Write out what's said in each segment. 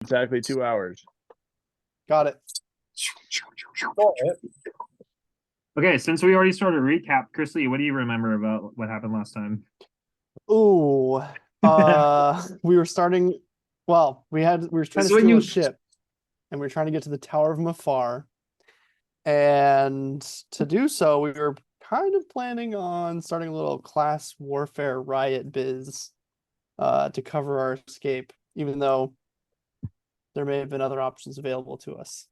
exactly 2 hours. Got it. Okay, since we already started recap, Chrisley, what do you remember about what happened last time? Ooh. We were starting. Well, we were trying This to is when steal you- a ship, and we were trying to get to the Tower of Mafar. And to do so, we were kind of planning on starting a little class warfare riot biz, to cover our escape, even though there may have been other options available to us.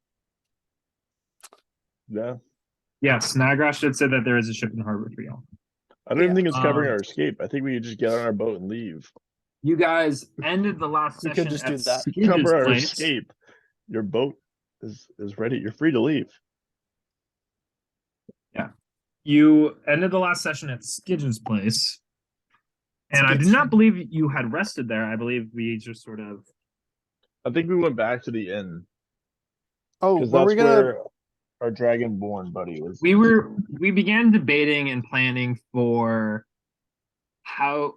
Yeah. Yes, Nagrash did say that there is a ship in the harbor for y'all. I don't even Yeah. think it's covering our escape. I think we could just get on our boat and leave. You guys ended the last We session could just at do that. Skidge's Cover our place. escape. Your boat is ready. You're free to leave. You ended the last session at Skidge's place. And I do not believe you had rested there. I believe we just sort of I think we went back to the inn Oh, because were that's we gonna? where our dragonborn buddy was. we began debating and planning for how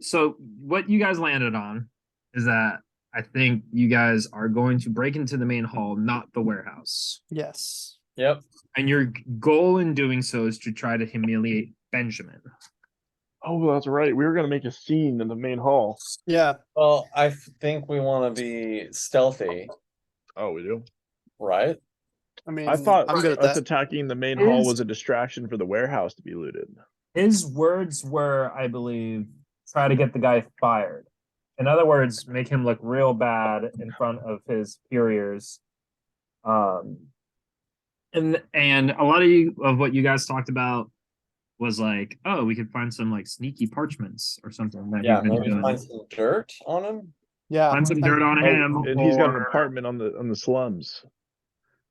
so what you guys landed on is that I think you guys are going to break into the main hall, not the warehouse. Yes. Yep. And your goal in doing so is to try to humiliate Benjamin. Oh, well, that's right. We were gonna make a scene in the main hall. Yeah. Well, I think we want to be stealthy, Oh, we do. right? I mean, I thought I'm good at us that. attacking the main hall Is- was a distraction for the warehouse to be looted. His words were, I believe, try to get the guy fired. In other words, make him look real bad in front of his superiors. And a lot of what you guys talked about was like, oh, we could find some like sneaky parchments or something that Yeah, we've been maybe doing. find some dirt on him. Yeah. Find some dirt on Oh, him, and he's got an or- apartment on the slums.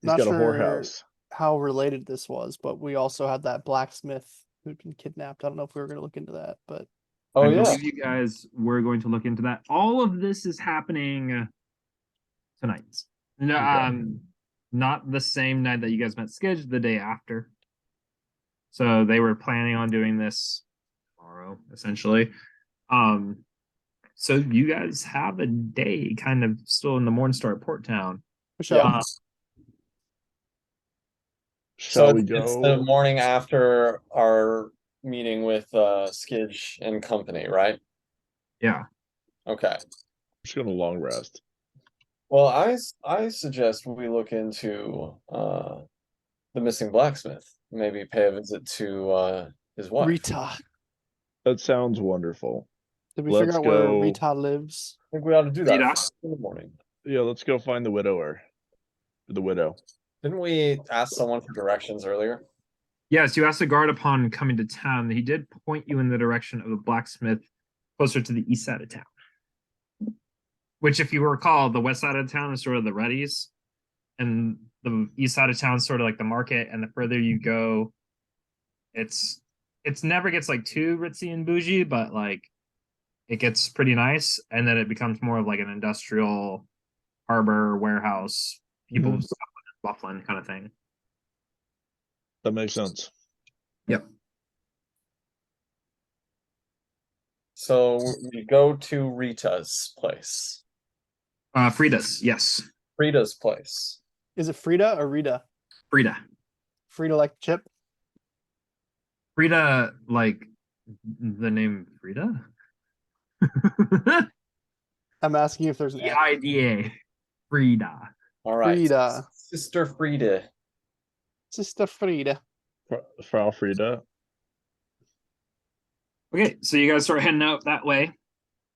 He's Not got a sure whorehouse. how related this was, but we also had that blacksmith who'd been kidnapped. I don't know if we were going to look into that, but Oh I yeah. believe you guys were going to look into that. All of this is happening tonight. No, Okay. not the same night that you guys met Skidge, the day after. So they were planning on doing this tomorrow, essentially. So you guys have a day kind of still in the Morningstar at Port Town. for sure. Yeah. Shall So we it's the go? morning after our meeting with Skidge and company, right? Yeah. Okay. Just gonna long rest. Well, I suggest we look into the missing blacksmith. Maybe pay a visit to his wife. Rita. That sounds wonderful. Did we Let's figure out where go. Rita lives? I think we ought to do that Rita? first in the morning. Yeah, let's go find the widower. The widow. Didn't we ask someone for directions earlier? Yes, you asked the guard upon coming to town. He did point you in the direction of the blacksmith closer to the east side of town. Which, if you recall, the west side of town is sort of the Ruddies, and the east side of town is sort of like the market. And the further you go, it's never gets like too ritzy and bougie, but like it gets pretty nice, and then it becomes more of like an industrial harbor warehouse, people buffling kind of thing. That makes sense. Yep. So we go to Rita's place. Frida's, yes. Rita's place. Is it Frida or Rita? Frida. Frida like chip? Frida, like the name Frida? I'm asking if there's an F. Frida. Frida. All right. Frida. Sister Frida. Sister Frida. Frau Frida. Okay, so you guys start heading out that way,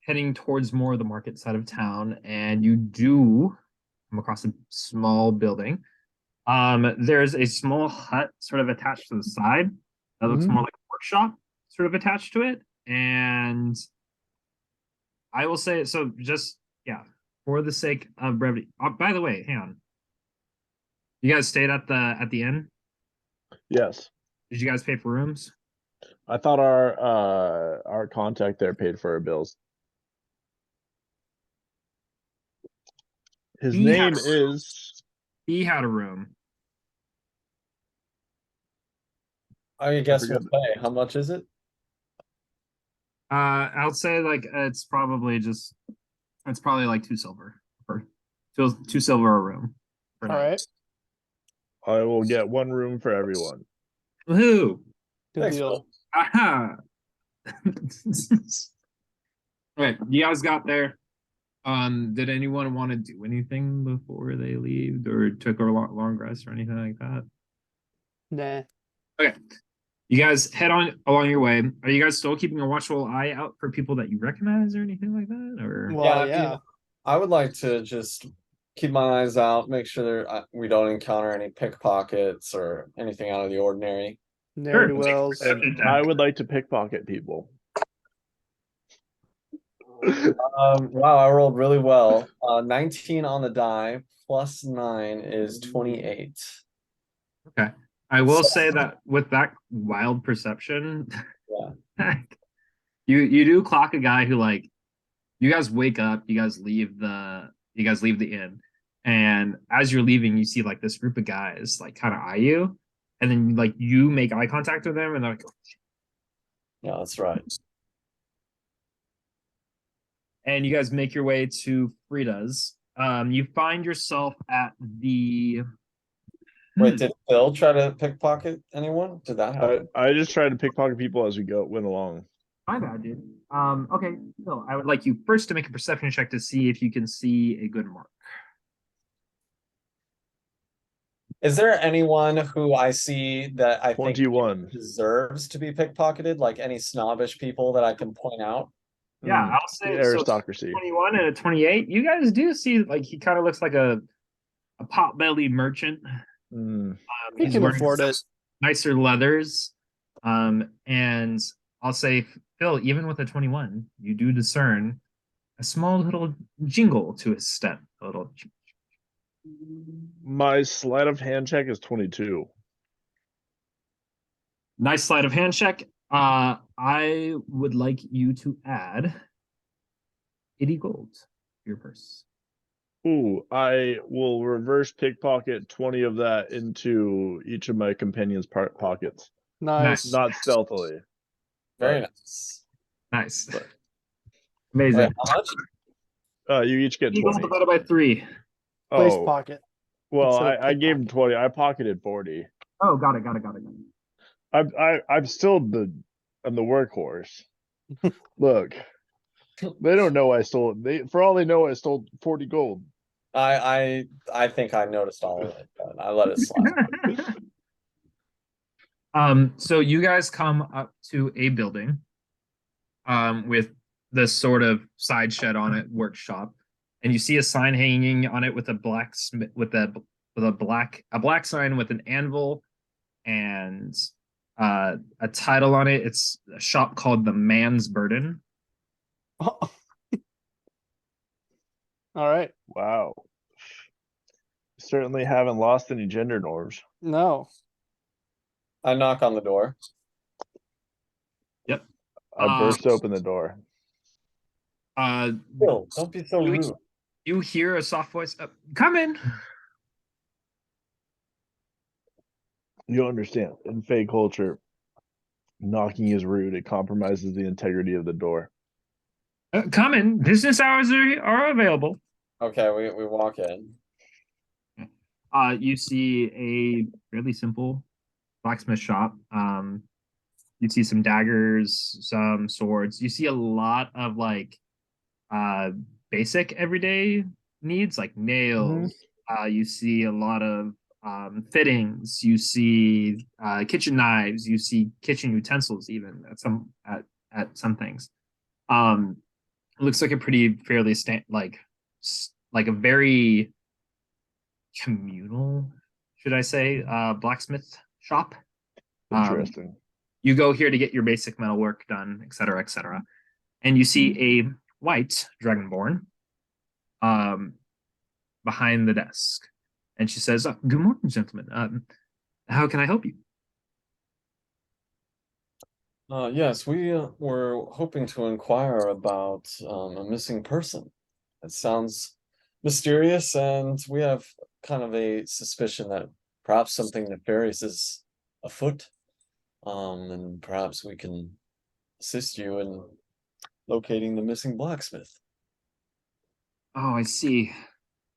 heading towards more of the market side of town, and you do come across a small building. There's a small hut sort of attached to the side that looks more like a workshop sort of attached to it. And I will say, so just, yeah, for the sake of brevity. By the way, hang on. You guys stayed at the inn? Yes. Did you guys pay for rooms? I thought our contact there paid for our bills. His He name had a is He had a room. I guess we'll forget. pay. How much is it? I'll say like it's probably like 2 silver per. Two silver a room. For All night. right, I will get one room for everyone. Woohoo! good Thanks, deal. Phil. Aha! All right, you guys got there. Did anyone want to do anything before they leave, or took a long rest or anything like that? Nah. Okay, you guys head on along your way. Are you guys still keeping a watchful eye out for people that you recognize or anything like that? Or Well, I mean, yeah. I would like to just keep my eyes out, make sure we don't encounter any pickpockets or anything out of the ordinary. Ne'er Sure. wells. Perception check. I would like to pickpocket people. Wow, I rolled really well. 19 on the die, plus 9 is 28. Okay. I will say that with that wild perception, Yeah. you do clock a guy who, like, you guys wake up, you guys leave the inn, and as you're leaving, you see like this group of guys like kind of eye you, and then like you make eye contact with them, and they're like, Yeah, that's right. and you guys make your way to Frida's. You find yourself at the Wait, did Phil try to pickpocket anyone? Did that happen? I just try to pickpocket people as we went along. My bad, dude. Okay, so I would like you first to make a perception check to see if you can see a good mark. Is there anyone who I see that I think 21. deserves to be pickpocketed? Like any snobbish people that I can point out? Yeah, Mm, I'll say the so. aristocracy. 21 and a 28. You guys do see like he kind of looks like a pot-bellied merchant. Mm. He He's can wearing afford it. nicer leathers. And I'll say, Phil, even with a 21, you do discern a small little jingle to his step. A little. My sleight of hand check is 22. Nice sleight of hand check. I would like you to add 80 gold to your purse. Ooh, I will reverse pickpocket 20 of that into each of my companions' pockets. Nice. Not stealthily. Very Right. nice. Nice. But- Amazing. Wait, how much? You each get 80 gold 20. divided by 3. Place Oh, pocket. well, instead of I gave him pickpocket. 20. I pocketed 40. Oh, got it. I'm still I'm the workhorse. Look, they don't know I stole it. For all they know, I stole 40 gold. I think I noticed all of it, but I let it slide. So you guys come up to a building with this sort of side shed on it, workshop, and you see a sign hanging on it with a blacksmith with a black sign with an anvil and a title on it. It's a shop called The Man's Burden. All right. Wow. Certainly haven't lost any gender norms. No. I knock on the door. Yep. I burst open the door. Phil, don't be so You- rude. You hear a soft voice, come in. You understand, in Fey culture, knocking is rude. It compromises the integrity of the door. Come in. Business hours are available. Okay, we walk in. You see a fairly simple blacksmith shop. You see some daggers, some swords. You see a lot of like basic everyday needs like nails. You see a lot of fittings. You see kitchen knives. You see kitchen utensils even at some things. It looks like a pretty fairly like a very communal, should I say, blacksmith shop. Interesting. You go here to get your basic metal work done, etc., etc. And you see a white dragonborn behind the desk. And she says, good morning, gentlemen. How can I help you? Yes, we were hoping to inquire about a missing person. It sounds mysterious, and we have kind of a suspicion that perhaps something nefarious is afoot. And perhaps we can assist you in locating the missing blacksmith. Oh, I see.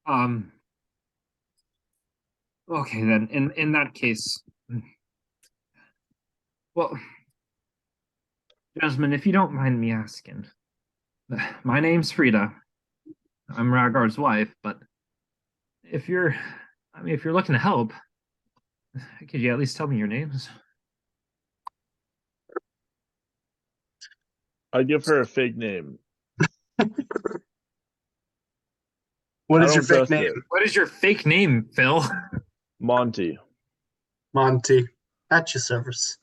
Um. Okay, then. In that case, well, gentlemen, if you don't mind me asking, my name's Frida. I'm Raghar's wife, but if you're, I mean, if you're looking to help, could you at least tell me your names? I give her a fake name. What I is your don't fake trust name? it. What is your fake name, Phil? Monty. Monty. At your service.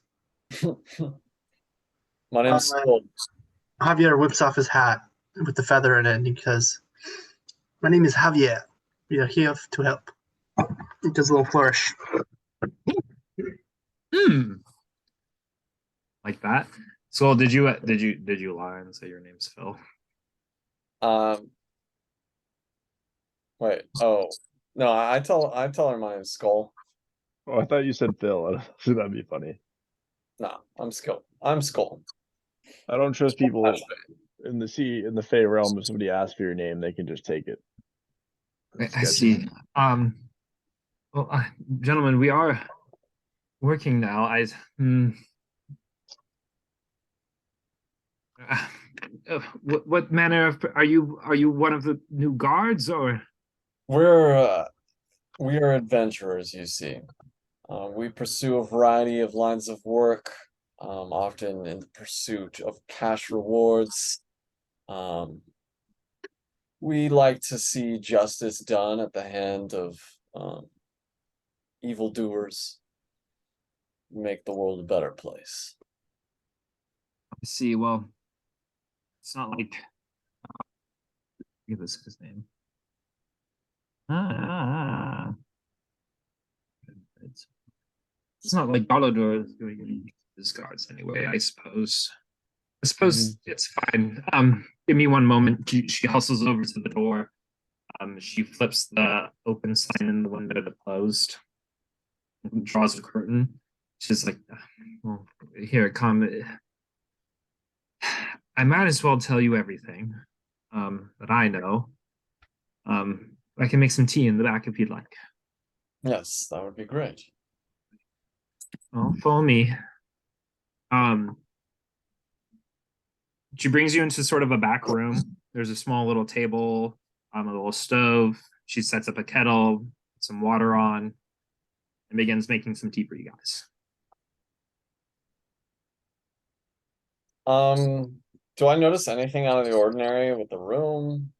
My name's Uh, Phil. Javier whips off his hat with the feather in it and he says, "My name is Javier. We are here to help." He does a little flourish. Hmm. Like that. So did you lie and say your name's Phil? Um, wait. Oh no, I tell her my name's Skull. Oh, I thought you said Phil. That'd be funny. No, I'm Skull. I'm Skull. I don't trust people That's in the Fey realm. If somebody asks for your name, they can just take it. That's I sketchy. see. Well, gentlemen, we are working now. What manner of are you? Are you one of the new guards or? we are adventurers, you see. We pursue a variety of lines of work, often in the pursuit of cash rewards. We like to see justice done at the hand of evildoers, make the world a better place. I see. Well, it's not like. Give this his name. Ah. It's not like Galador is doing any his cards anyway, I suppose. I suppose it's fine. Give me one moment. She hustles over to the door. She flips the open sign in the window to closed. Draws a curtain. She's like, well, here, come. I might as well tell you everything that I know. I can make some tea in the back if you'd like. Yes, that would be great. Well, follow me. Um, she brings you into sort of a back room. There's a small little table, a little stove. She sets up a kettle, some water on, and begins making some tea for you guys. Do I notice anything out of the ordinary with the room?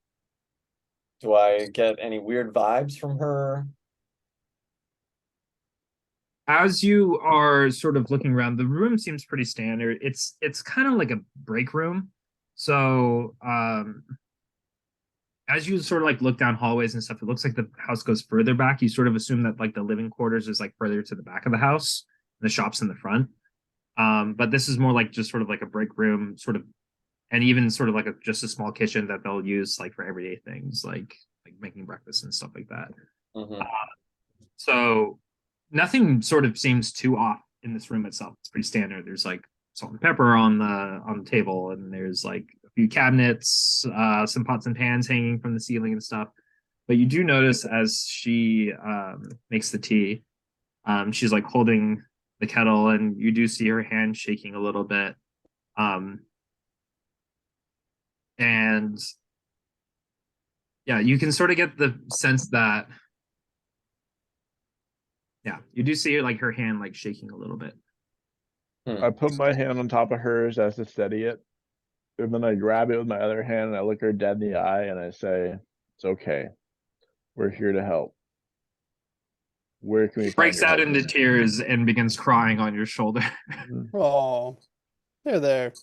Do I get any weird vibes from her? As you are sort of looking around, the room seems pretty standard. It's kind of like a break room. So as you sort of like look down hallways and stuff, it looks like the house goes further back. You sort of assume that like the living quarters is like further to the back of the house, and the shop's in the front. But this is more like just sort of like a break room, sort of, and even sort of like just a small kitchen that they'll use like for everyday things, like making breakfast and stuff like that. Mhm. So nothing sort of seems too off in this room itself. It's pretty standard. There's like salt and pepper on the table, and there's like a few cabinets, some pots and pans hanging from the ceiling and stuff. But you do notice as she makes the tea, she's like holding the kettle, and you do see her hand shaking a little bit. And yeah, you can sort of get the sense that yeah, you do see like her hand like shaking a little bit. I put my hand on top of hers as to steady it. And then I grab it with my other hand and I look her dead in the eye and I say, "It's okay. We're here to help. Where can we find Breaks your out help?" into tears and begins crying on your shoulder. Oh, there.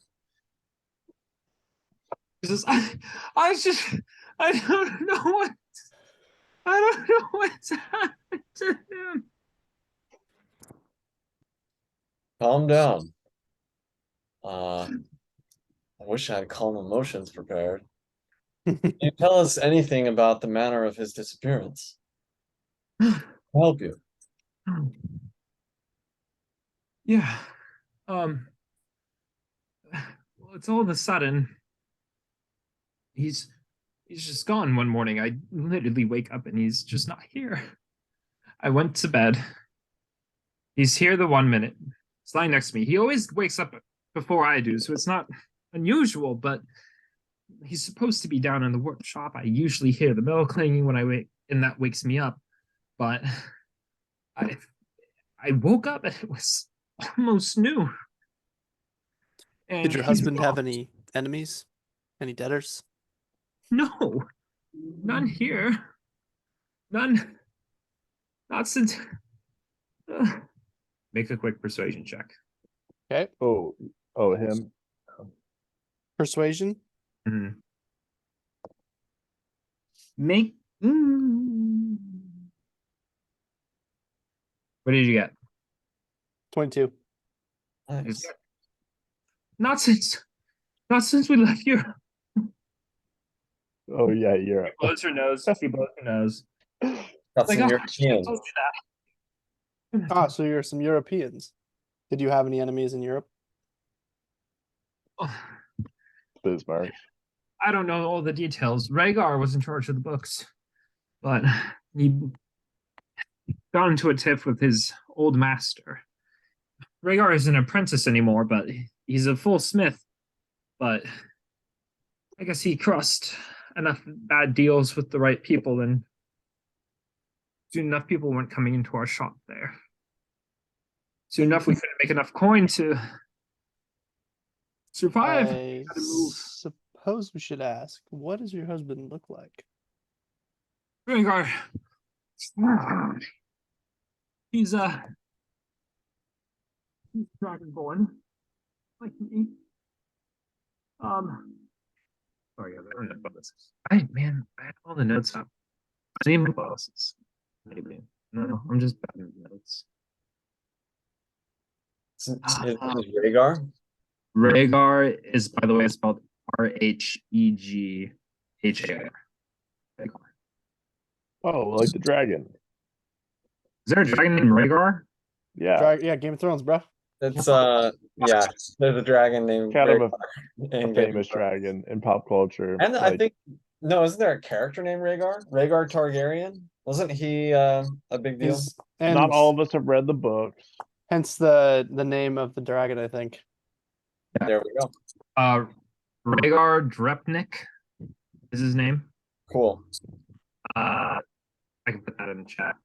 He says, I just, I don't know what, I don't know what's happened to him. Calm down. I wish I had calm emotions prepared. Can you tell us anything about the manner of his disappearance? I'll help you. Yeah. Well, it's all of a sudden. He's he's just gone one morning. I literally wake up and he's just not here. I went to bed. He's here the 1 minute. He's lying next to me. He always wakes up before I do, so it's not unusual, but he's supposed to be down in the workshop. I usually hear the bell clanging when I wake, and that wakes me up. But I woke up and it was almost noon. And Did your he's husband have gone. any enemies? Any debtors? No, none here. None. Not since. Make a quick persuasion check. Okay. Oh, him. Persuasion? Mhm. Make. What did you get? 22. Nice. Not since we left Europe. Oh yeah, Europe. Blows her nose. She blows her nose. Got some I Europeans. should've told you that. Ah, so you're some Europeans. Did you have any enemies in Europe? Bismarck. I don't know all the details. Rhaegar was in charge of the books, but he got into a tiff with his old master. Rhaegar isn't an apprentice anymore, but he's a full smith. But I guess he crossed enough bad deals with the right people, and soon enough people weren't coming into our shop there. Soon enough we couldn't make enough coin to survive. I Had to move. suppose we should ask, what does your husband look like? Rhaegar. He's dragonborn, like me. Sorry, I don't know about this. I had all the notes up. I need my bosses. Maybe. No, I'm just bad at notes. Is Rhaegar? Rhaegar is, by the way, spelled Rheghar. Rhaegar. Oh, like the dragon. Is there a dragon named Rhaegar? Yeah. Yeah, Game of Thrones, bro. It's yeah, there's a dragon named Kind of Rhaegar a in Game of famous Thrones. dragon in pop culture. And I like, think no, isn't there a character named Rhaegar? Rhaegar Targaryen? Wasn't he a big deal? And not all of us have read the books. hence the name of the dragon, I think. There we go. Rhaegar Drepnik is his name. Cool. I can put that in the chat.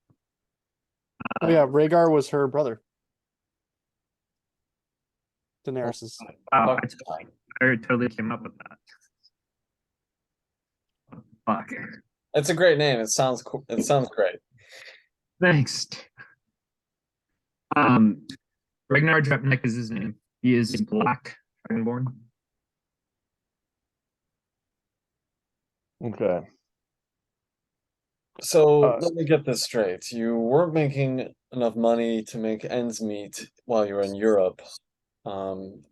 Oh yeah, Rhaegar was her brother. Daenerys's. Wow, I totally came up with that. Fuck. It's a great name. It sounds cool. It sounds great. Thanks. Ragnar Drepnik is his name. He is black, dragonborn. Okay. So let me get this straight. You weren't making enough money to make ends meet while you were in Europe. And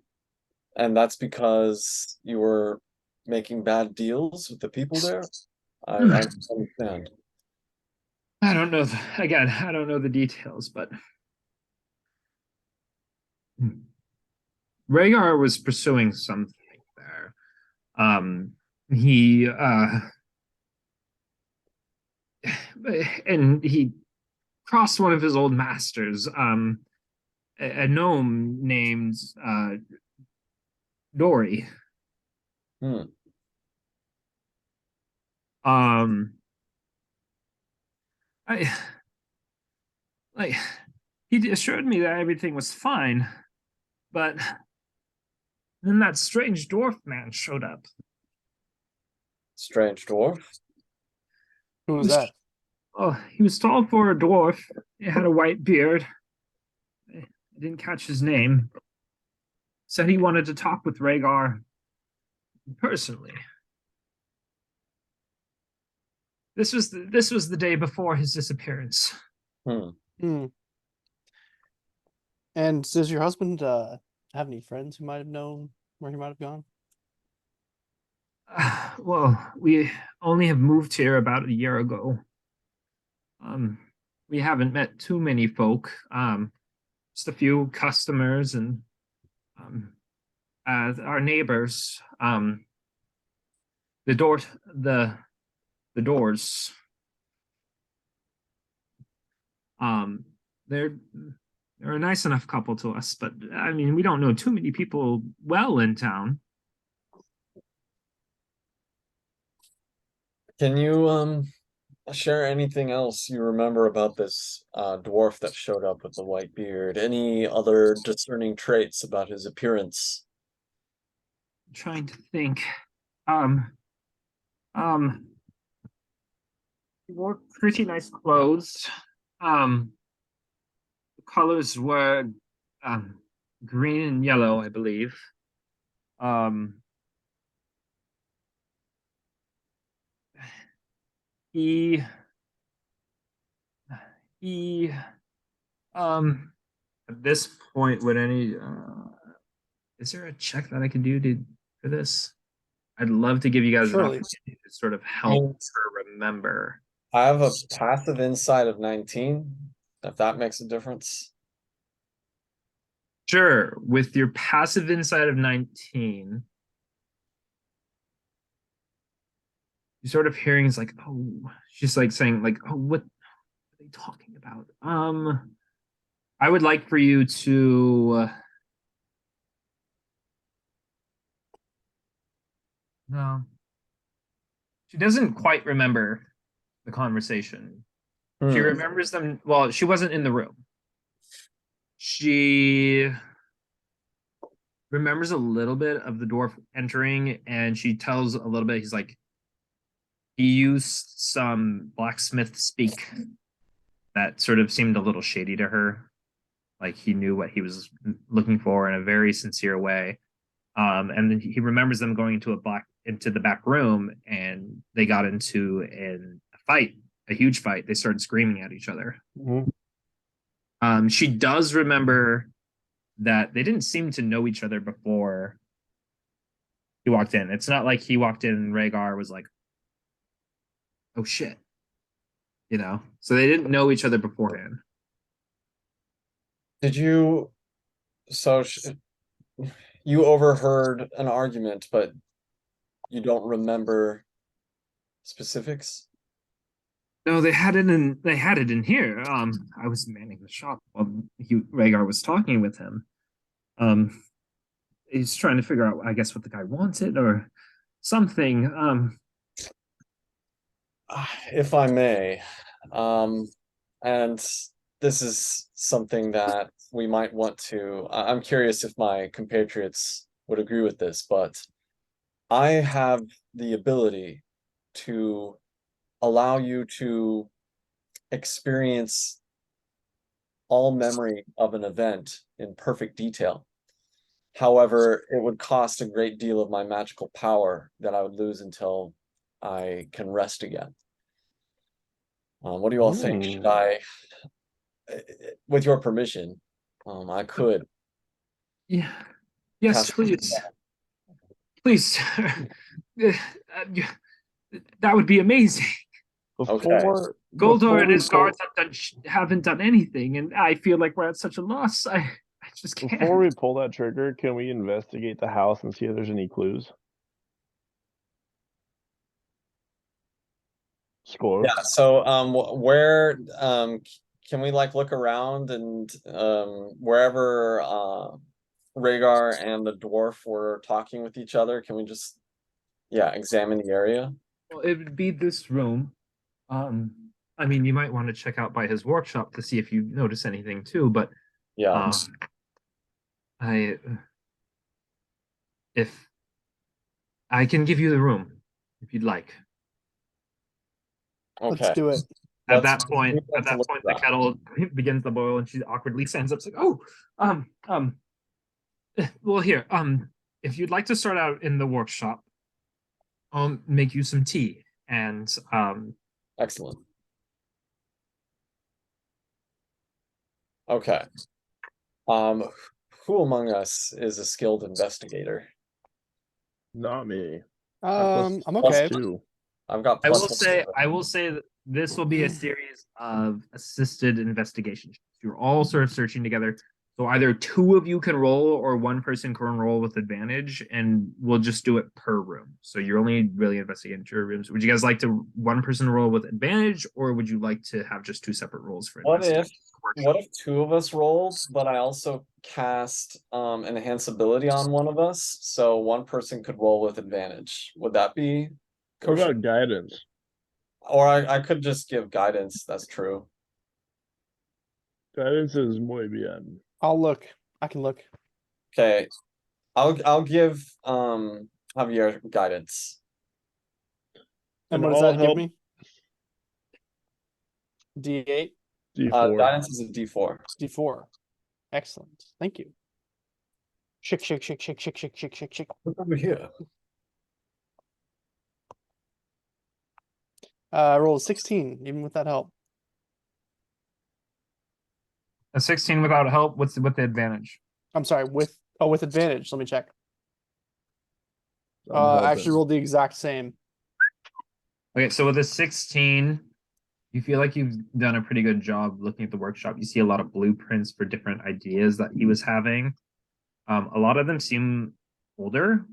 that's because you were making bad deals with the people there? I don't understand. I don't know. Again, I don't know the details, but Rhaegar was pursuing something there. He and he crossed one of his old masters, a gnome named Dory. Hmm. He assured me that everything was fine, but then that strange dwarf man showed up. Strange dwarf? Who was that? Oh, he was tall for a dwarf. He had a white beard. I didn't catch his name. Said he wanted to talk with Rhaegar personally. This was the day before his disappearance. Hmm. And does your husband have any friends who might have known where he might have gone? Well, we only have moved here about a year ago. We haven't met too many folk. Just a few customers and our neighbors. the door, the doors. They're a nice enough couple to us, but I mean, we don't know too many people well in town. Can you share anything else you remember about this dwarf that showed up with the white beard? Any other discerning traits about his appearance? I'm trying to think. Um, he wore pretty nice clothes. The colors were green and yellow, I believe. He at this point, would any is there a check that I can do for this? I'd love to give you guys Surely. an opportunity to sort of help her remember. I have a passive insight of 19, if that makes a difference. Sure, with your passive insight of 19, you sort of hearing is like, oh, she's like saying, like, oh, what are they talking about? I would like for you to no. She doesn't quite remember the conversation. She remembers them. Well, she wasn't in the room. She remembers a little bit of the dwarf entering, and she tells a little bit. He's like, he used some blacksmith speak that sort of seemed a little shady to her. Like he knew what he was looking for in a very sincere way. And then he remembers them going into the back room, and they got into a fight, a huge fight. They started screaming at each other. Mm-hmm. She does remember that they didn't seem to know each other before he walked in. It's not like he walked in and Rhaegar was like, oh shit. You know? So they didn't know each other beforehand. Did you, you overheard an argument, but you don't remember specifics? No, they had it in here. I was manning the shop while Rhaegar was talking with him. He's trying to figure out, I guess, what the guy wanted or something. If I may, and this is something that we might want to, I'm curious if my compatriots would agree with this, but I have the ability to allow you to experience all memory of an event in perfect detail. However, it would cost a great deal of my magical power that I would lose until I can rest again. What do you all think? Should I, with your permission, I could. Yeah. Yes, please. Please. That would be amazing. Before Goldor and his guards haven't done anything, and I feel like we're at such a loss. I just can't. Before we pull that trigger, can we investigate the house and see if there's any clues? Score. Yeah, so where can we like look around and wherever Rhaegar and the dwarf were talking with each other, can we just examine the area? Well, it would be this room. I mean, you might want to check out by his workshop to see if you notice anything too, but Yeah. If I can give you the room if you'd like. Okay. Let's do it. At that point, the kettle begins to boil, and she awkwardly stands up, like, "Oh, well, here, if you'd like to start out in the workshop, I'll make you some tea." And Excellent. Okay. Who among us is a skilled investigator? Not me. I'm plus okay. 2. I've got. I will say that this will be a series of assisted investigations. You're all sort of searching together. So So either two of you can roll or one person can roll with advantage, and we'll just do it per room. So you're only really investigating 2 rooms. Would you guys like to one person roll with advantage, or would you like to have just 2 separate rolls for What if investigation? what if 2 of us rolled, but I also cast enhanceability on one of us, so one person could roll with advantage? Would that be What kosher? about guidance? Or I could just give guidance, that's true. Guidance is muy bien. I'll look. I can look. Okay. I'll give Javier guidance. And And what does I'll that give help me? D8, D4. Guidance is a D4. D4. Excellent. Thank you. Shake, shake, shake, shake, shake, shake, shake, shake, shake. Look over here. Roll a 16, even with that help. A 16 without help. What's with the advantage? I'm sorry, with advantage. Let me check. I'm I actually helping. rolled the exact same. Okay, so with a 16, you feel like you've done a pretty good job looking at the workshop. You see a lot of blueprints for different ideas that he was having. A lot of them seem older,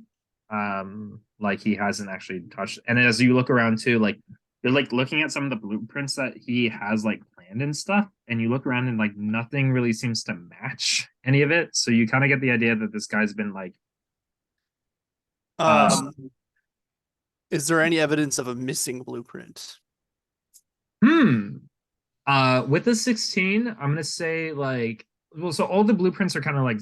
like he hasn't actually touched. And as you look around too, like you're like looking at some of the blueprints that he has like planned and stuff, and you look around and like nothing really seems to match any of it. So you kind of get the idea that this guy's been like, Is there any evidence of a missing blueprint? with the 16, I'm gonna say like, well, so all the blueprints are kind of like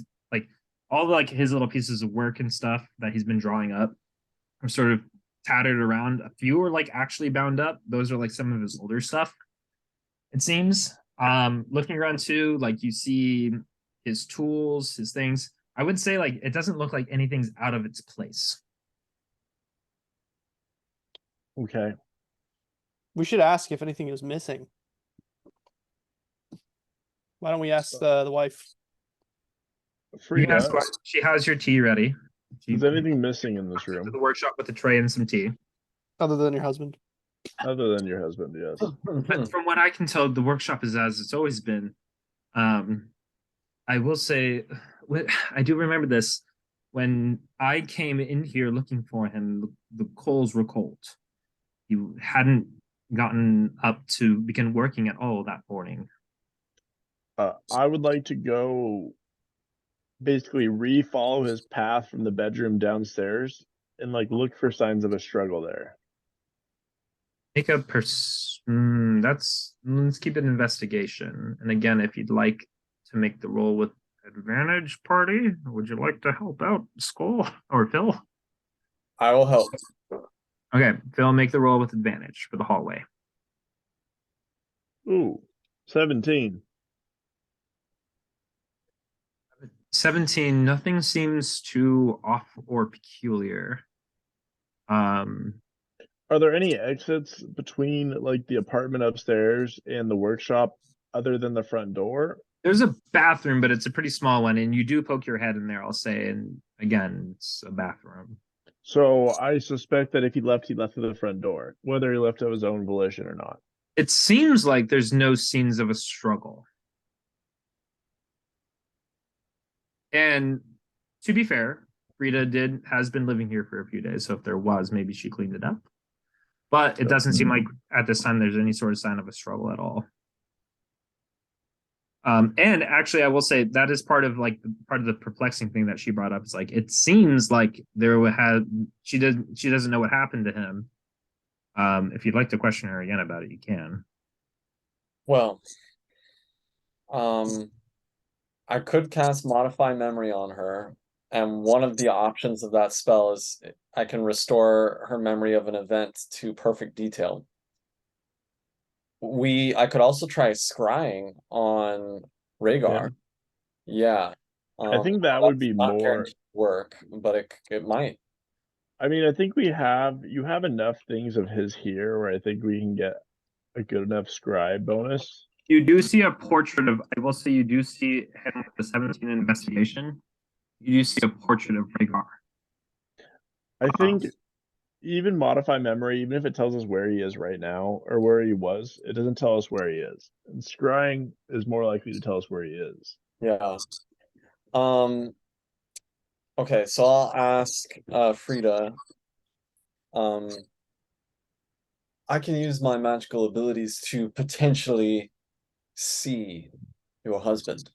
all the, like his little pieces of work and stuff that he's been drawing up are sort of tattered around. A few are like actually bound up. Those are like some of his older stuff, it seems. Looking around too, like you see his tools, his things. I would say like it doesn't look like anything's out of its place. Okay. We should ask if anything is missing. Why don't we ask the wife? You Frida, can ask what- she has your tea ready. She is anything missing in this to room the workshop with a tray and some tea. Other than your husband? other than your husband? Yes. But from what I can tell, the workshop is as it's always been. I will say, I do remember this. When I came in here looking for him, the coals were cold. You hadn't gotten up to begin working at all that morning. I would like to go basically re-follow his path from the bedroom downstairs and like look for signs of a struggle there. Make a let's keep it an investigation. And again, if you'd like to make the roll with advantage, party, would you like to help out Skull or Phil? I will help. Okay, Phil, make the roll with advantage for the hallway. Ooh, 17. 17, nothing seems too off or peculiar. Are there any exits between like the apartment upstairs and the workshop other than the front door? There's a bathroom, but it's a pretty small one, and you do poke your head in there, I'll say, and again, it's a bathroom. So I suspect that if he left through the front door, whether he left of his own volition or not. It seems like there's no scenes of a struggle. And to be fair, Frida has been living here for a few days, so if there was, maybe she cleaned it up. But it doesn't seem like at this time there's any sort of sign of a struggle at all. And actually, I will say that is part of the perplexing thing that she brought up. It's like it seems like she doesn't know what happened to him. If you'd like to question her again about it, you can. Well, I could cast Modify Memory on her, and one of the options of that spell is I can restore her memory of an event to perfect detail. I could also try scrying on Rhaegar. Yeah. I think that would be not more guaranteed work, but it might. I mean, I think you have enough things of his here where I think we can get a good enough scribe bonus. You do see a portrait of, I will say, you do see him with the 17 investigation. You do see a portrait of Rhaegar. I think even Modify Memory, even if it tells us where he is right now or where he was, it doesn't tell us where he is. And scrying is more likely to tell us where he is. Yeah. Okay, so I'll ask Frida. I can use my magical abilities to potentially see your husband.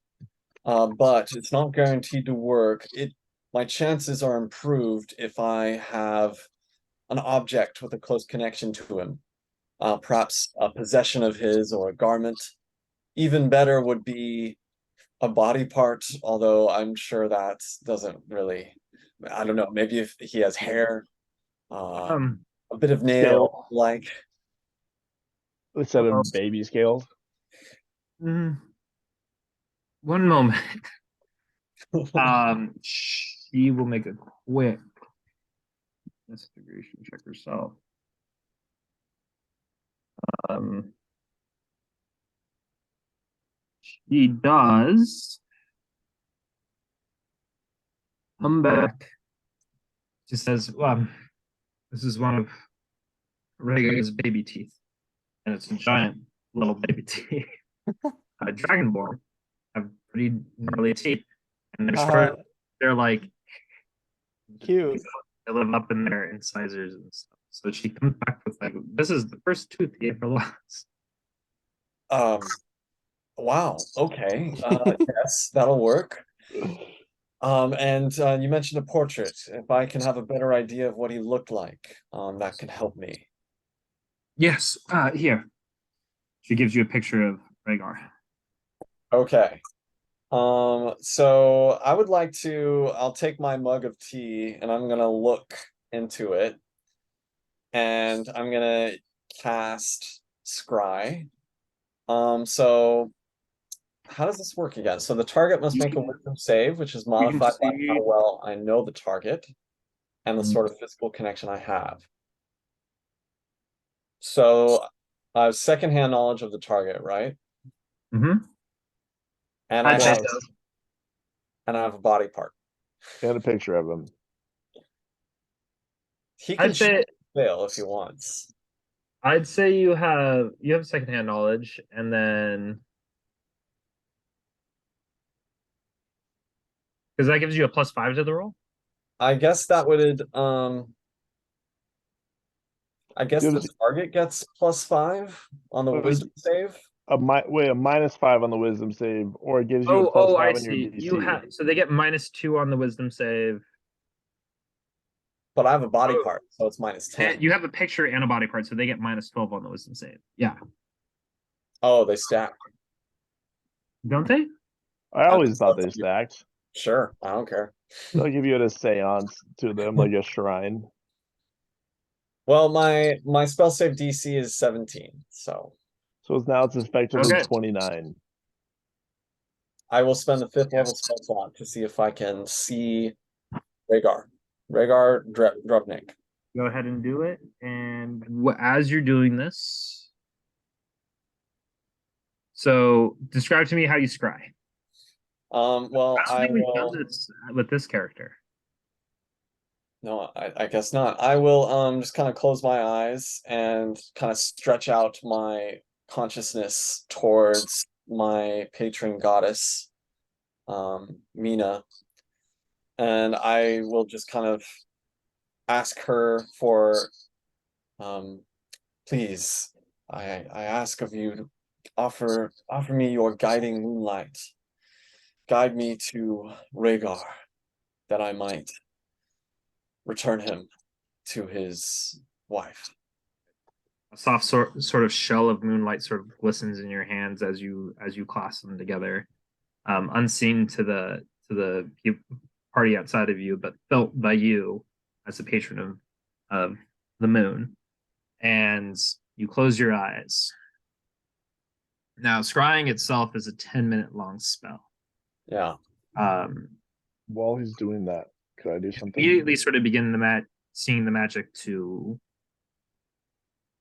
But it's not guaranteed to work. My chances are improved if I have an object with a close connection to him. Perhaps a possession of his or a garment. Even better would be a body part, although I'm sure that doesn't really, I don't know, maybe if he has hair, a bit of nail, Scale. like. Instead Well, of baby scaled. One moment. She will make a quick investigation check herself. She does come back. She says, well, this is one of Rhaegar's baby teeth, and it's a giant little baby teeth. Dragonborn have pretty gnarly teeth, and they're like Cute. they live up in their incisors and stuff. So she comes back with like, this is the first tooth he ever lost. Wow, okay. Yes, that'll work. And you mentioned a portrait. If I can have a better idea of what he looked like, that could help me. Yes, here. She gives you a picture of Rhaegar. Okay. So I would like to, I'll take my mug of tea and I'm gonna look into it. And I'm gonna cast Scry. So how does this work again? So the target must make a wisdom save, which is modified by how well I know the target and the sort of physical connection I have. So I have secondhand knowledge of the target, right? Mm-hmm. And I'd say so. and I have a body part. And a picture of him. He can I'd say fail if he wants. I'd say you have secondhand knowledge, and then because that gives you a +5 to the roll. I guess that would I guess the target gets +5 on the wisdom save. A -5 on the wisdom save, or it gives you a +5 I on your see. DC. You have so they get -2 on the wisdom save. But I have a body part, so it's -10. You have a picture and a body part, so they get -12 on the wisdom save. Yeah. Oh, they stack. Don't they? I always thought they stacked. Sure, I don't care. They'll give you a seance to them, like a shrine. Well, my spell save DC is 17, so now it's effectively 29. I will spend the 5th level spell slot to see if I can see Rhaegar. Rhaegar Drubnik. Go ahead and do it. And as you're doing this, so describe to me how you scry. Well, I will. With this character. No, I guess not. I will just kind of close my eyes and kind of stretch out my consciousness towards my patron goddess, Mina. And I will just kind of ask her for, please, I ask of you to offer me your guiding moonlight. Guide me to Rhaegar, that I might return him to his wife. A soft sort of shell of moonlight sort of glistens in your hands as you clasp them together, unseen to the party outside of you, but felt by you as a patron of the moon. And you close your eyes. Now, scrying itself is a 10-minute long spell. Yeah. While he's doing that, could I do something? Immediately sort of begin seeing the magic to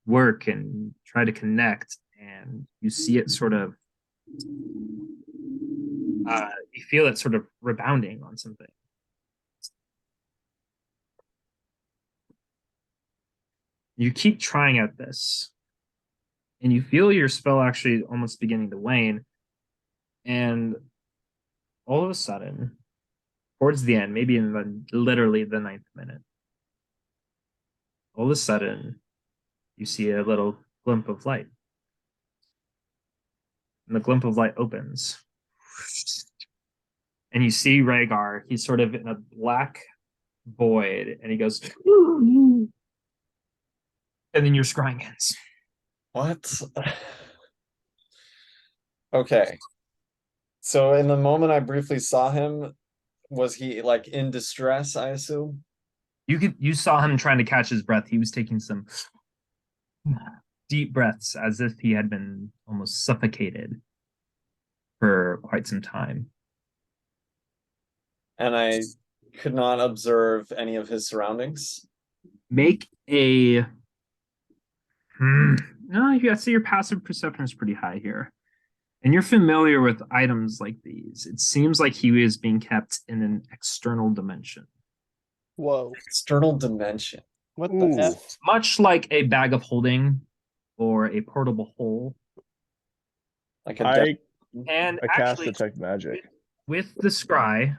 work and try to connect, and you see it sort of you feel it sort of rebounding on something. You keep trying at this, and you feel your spell actually almost beginning to wane, and all of a sudden towards the end, maybe in literally the 9th minute, all of a sudden, you see a little glimpse of light. And the glimpse of light opens. And you see Rhaegar, he's sort of in a black void, and he goes, and then your scrying ends. What? Okay. So in the moment I briefly saw him, was he like in distress, I assume? You saw him trying to catch his breath. He was taking some deep breaths as if he had been almost suffocated for quite some time. And I could not observe any of his surroundings. Make a no, you see your passive perception is pretty high here. And you're familiar with items like these. It seems like he is being kept in an external dimension. Whoa. External dimension. What Ooh. the F? Much like a bag of holding or a portable hole. Like a I And I cast actually, detect magic. with the scry,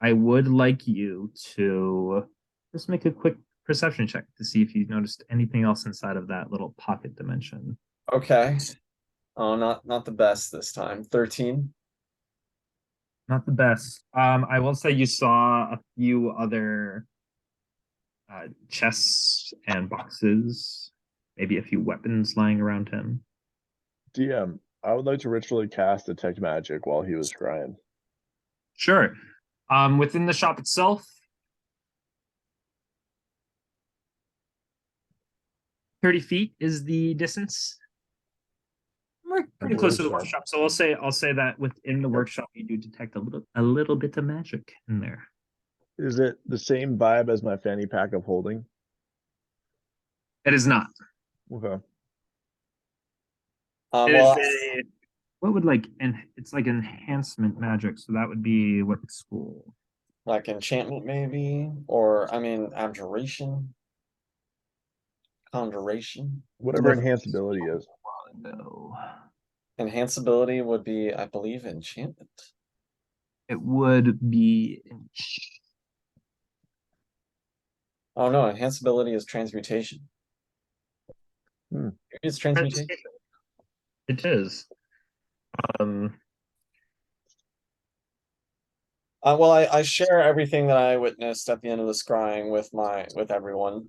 I would like you to just make a quick perception check to see if you noticed anything else inside of that little pocket dimension. Okay. Oh, not the best this time. 13. Not the best. I will say you saw a few other chests and boxes, maybe a few weapons lying around him. DM, I would like to ritually cast detect magic while he was scrying. Sure. Within the shop itself, 30 feet is the distance. We're pretty close to the workshop, so I'll say that within the workshop you do detect a little bit of magic in there. Is it the same vibe as my fanny pack of holding? It is not. Okay. It Well, is a, what would it's like enhancement magic, so that would be what school? like enchantment maybe, or I mean abjuration, conjuration. Whatever enhanceability is. No. Enhanceability would be, I believe, enchantment. It would be Oh no, enhanceability is transmutation. Hmm. Maybe it's transmutation. It is. Well, I share everything that I witnessed at the end of the scrying with everyone.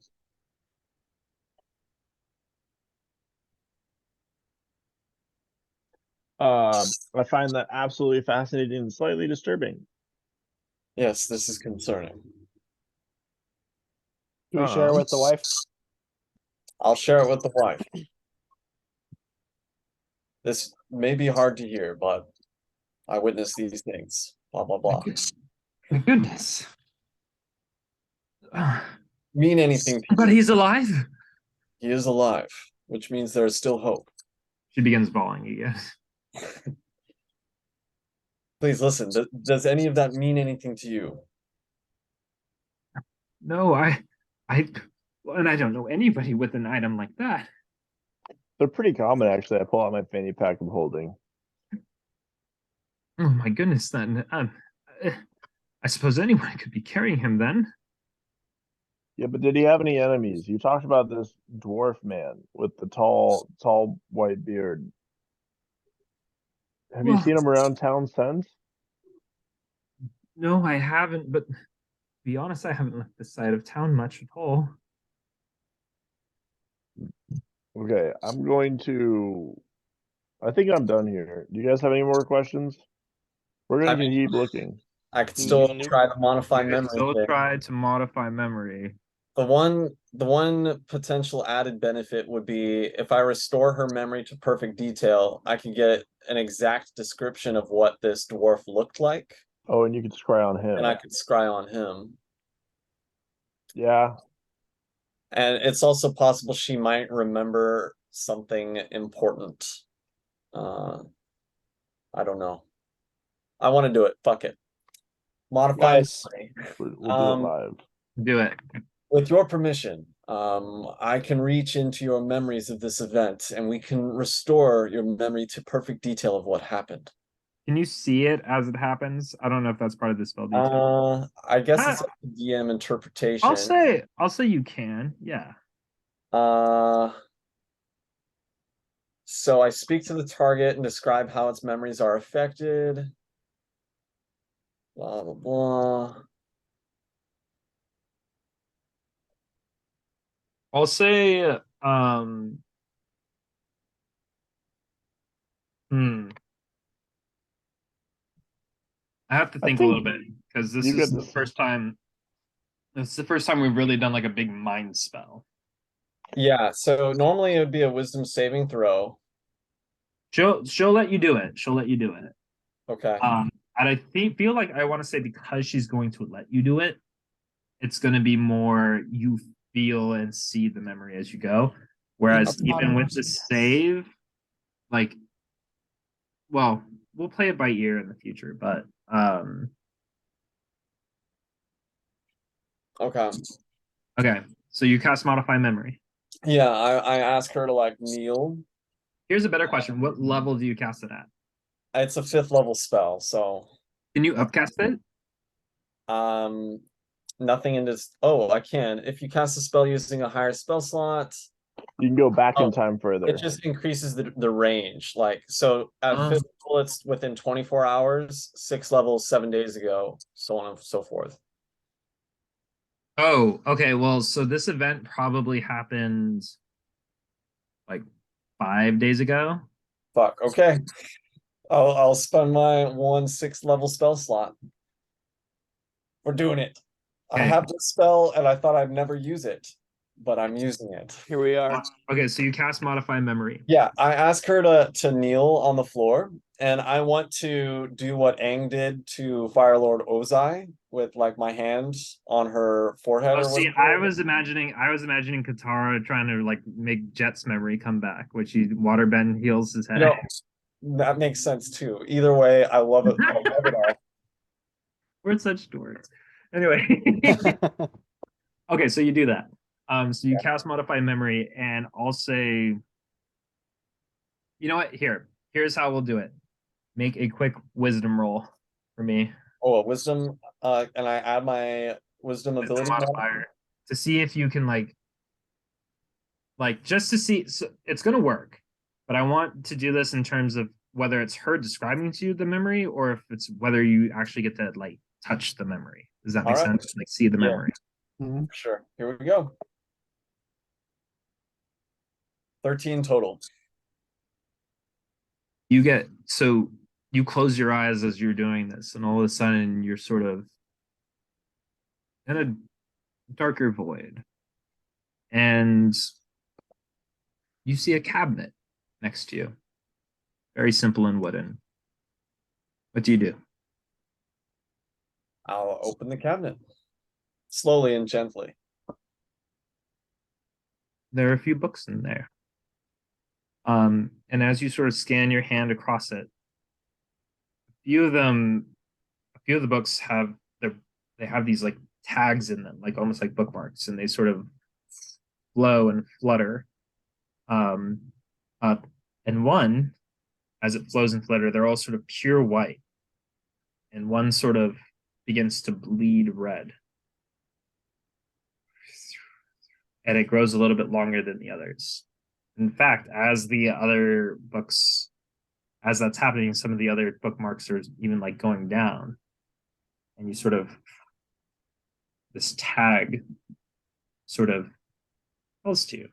I find that absolutely fascinating and slightly disturbing. Yes, this is concerning. Do we share with the wife? I'll share it with the wife. This may be hard to hear, but I witnessed these things. Blah blah blah. My goodness. Mean anything to But you. he's alive. He is alive, which means there is still hope. She begins bawling again. Please listen. Does any of that mean anything to you? No, and I don't know anybody with an item like that. They're pretty common, actually. I pull out my fanny pack of holding. Oh my goodness, then. I suppose anyone could be carrying him then. Yeah, but did he have any enemies? You talked about this dwarf man with the tall white beard. Have you seen him around town since? No, I haven't, but to be honest, I haven't left this side of town much at all. Okay, I think I'm done here. Do you guys have any more questions? We're I gonna mean, keep looking. I could still Nope. try to modify memory. Still thing. try to modify memory. The one potential added benefit would be if I restore her memory to perfect detail, I can get an exact description of what this dwarf looked like, Oh, and you could scry on him. and I could scry on him. Yeah. And it's also possible she might remember something important. I don't know. I want to do it. Fuck it. Modify Nice. memory. We'll do it live. Do it. With your permission, I can reach into your memories of this event and we can restore your memory to perfect detail of what happened. Can you see it as it happens? I don't know if that's part of the spell detail. I guess Ah. it's up to DM interpretation. I'll say you can. Yeah. Uh, so I speak to the target and describe how its memories are affected. Blah blah blah. I'll say I have to I think a little think bit because this you is get the this. first time. This is the first time we've really done like a big mind spell. Yeah, so normally it would be a wisdom saving throw. She'll let you do it. She'll let you do it. Okay. And I feel like I want to say because she's going to let you do it, it's going to be more you feel and see the memory as you go. Whereas even with the save, like, well, we'll play it by ear in the future, but Okay. okay. So you cast modify memory. Yeah, I ask her to like kneel. Here's a better question. What level do you cast it at? It's a 5th level spell, so Can you upcast it? nothing in this. Oh, I can. If you cast a spell using a higher spell slot, You can go back Oh, in time further. it just increases the range. Like, so at Oh. 5th level, it's within 24 hours, 6 levels 7 days ago, so on and so forth. Oh, okay. Well, so this event probably happened like 5 days ago. Fuck. Okay. I'll spend my 1 6th level spell slot. We're doing it. I Okay. have this spell and I thought I'd never use it, but I'm using it. Here we are. Okay, so you cast modify memory. Yeah, I ask her to kneel on the floor, and I want to do what Aang did to Fire Lord Ozai with like my hand on her forehead. Oh, Or see, whatever. I was imagining Katara trying to like make Jet's memory come back, which he waterbend heals his head. You know, that makes sense too. Either way, I love it. I love it all. We're such dorks. Anyway. Okay, so you do that. So you cast modify memory, and I'll say, you know what? Here's how we'll do it. Make a quick wisdom roll for me. Oh, a wisdom. And I add my wisdom It's a ability modifier to see if you can like just to see. So it's gonna work, but I want to do this in terms of whether it's her describing to you the memory or if it's whether you actually get to like touch the memory. Does that make All right. sense? Like see the Yeah. memory. Mhm. For sure. Here we go. 13 total. You get so you close your eyes as you're doing this, and all of a sudden you're sort of in a darker void. And you see a cabinet next to you. Very simple and wooden. What do you do? I'll open the cabinet slowly and gently. There are a few books in there. And as you sort of scan your hand across it, a few of the books they have these like tags in them, like almost like bookmarks, and they sort of flow and flutter. And one, as it flows and flutter, they're all sort of pure white. And one sort of begins to bleed red. And it grows a little bit longer than the others. In fact, as that's happening, some of the other bookmarks are even like going down. And you sort of, this tag sort of tells to you.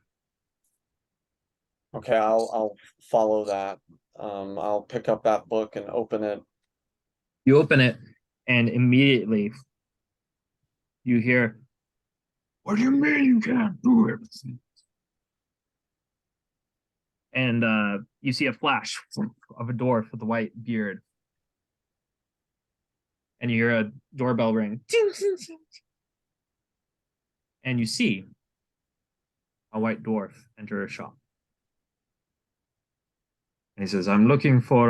Okay, I'll follow that. I'll pick up that book and open it. You open it, and immediately you hear, "What do you mean you can't do it?" And you see a flash of a dwarf with a white beard. And you hear a doorbell ring. And you see a white dwarf enter a shop. And he says, "I'm looking for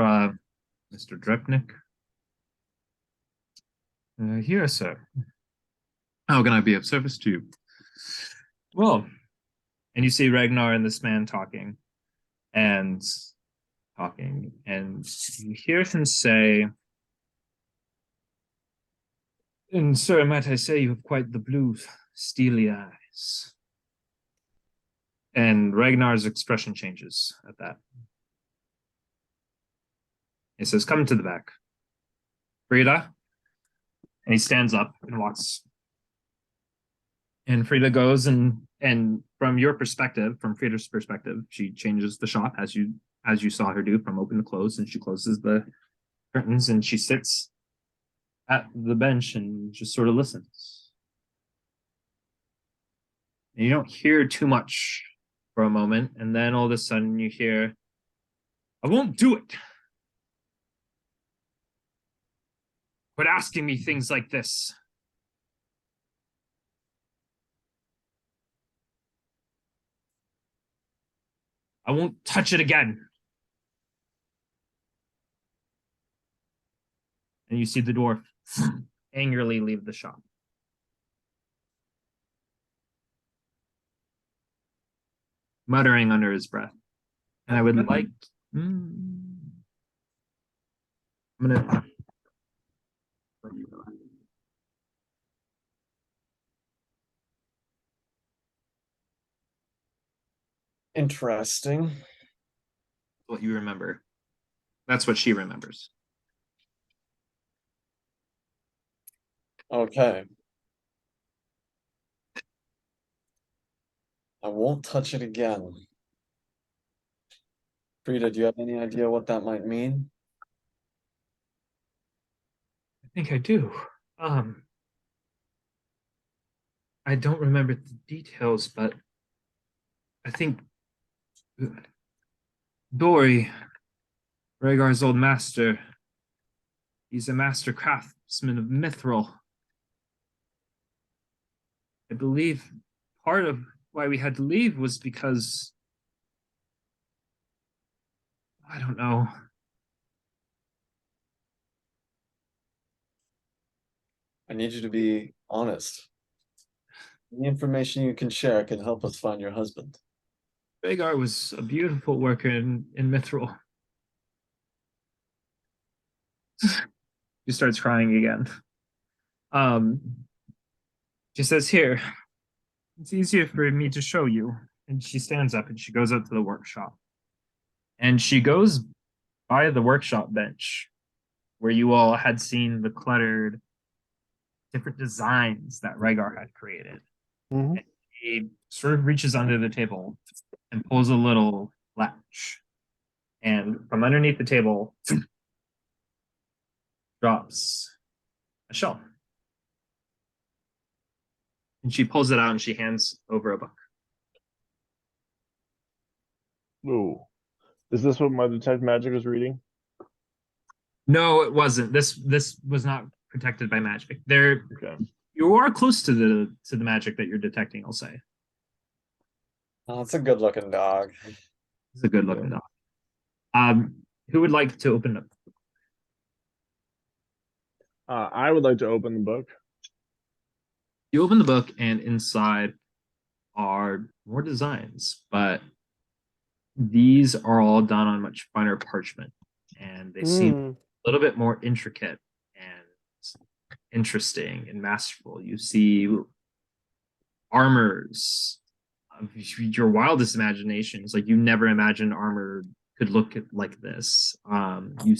Mr. Drepnik." "Here, sir. How can I be of service to you?" "Well," and you see Ragnar and this man talking. And talking, and you hear him say, "And sir, might I say you have quite the blue, steely eyes." And Ragnar's expression changes at that. He says, "Come to the back, Frida." And he stands up and walks. And Frida goes, and from your perspective, from Frida's perspective, she changes the shot as you saw her do, from open to close, and she closes the curtains and she sits at the bench and just sort of listens. And you don't hear too much for a moment, and then all of a sudden you hear, "I won't do it. Quit asking me things like this." "I won't touch it again." And you see the dwarf angrily leave the shop. Muttering under his breath. And I would like... I'm gonna... Interesting. What you remember. That's what she remembers. Okay. I won't touch it again. Frida, do you have any idea what that might mean? I think I do. I don't remember the details, but I think Dori, Rhaegar's old master, he's a master craftsman of mithril. I believe part of why we had to leave was because, I don't know. I need you to be honest. Any information you can share can help us find your husband. Rhaegar was a beautiful worker in mithril. She starts crying again. She says, "Here, it's easier for me to show you." And she stands up and she goes up to the workshop. And she goes by the workshop bench where you all had seen the cluttered different designs that Rhaegar had created. Mhm. And he sort of reaches under the table and pulls a little latch. And from underneath the table drops a shelf. And she pulls it out and she hands over a book. Ooh. Is this what my detect magic was reading? No, it wasn't. This was not protected by magic. There, Okay. you are close to the magic that you're detecting, I'll say. Oh, it's a good looking dog. It's a good looking dog. Who would like to open up? I would like to open the book. You open the book, and inside are more designs, but these are all done on much finer parchment, and they seem a little bit more intricate and interesting and masterful. You see armors of your wildest imaginations. Like, you never imagined armor could look like this. You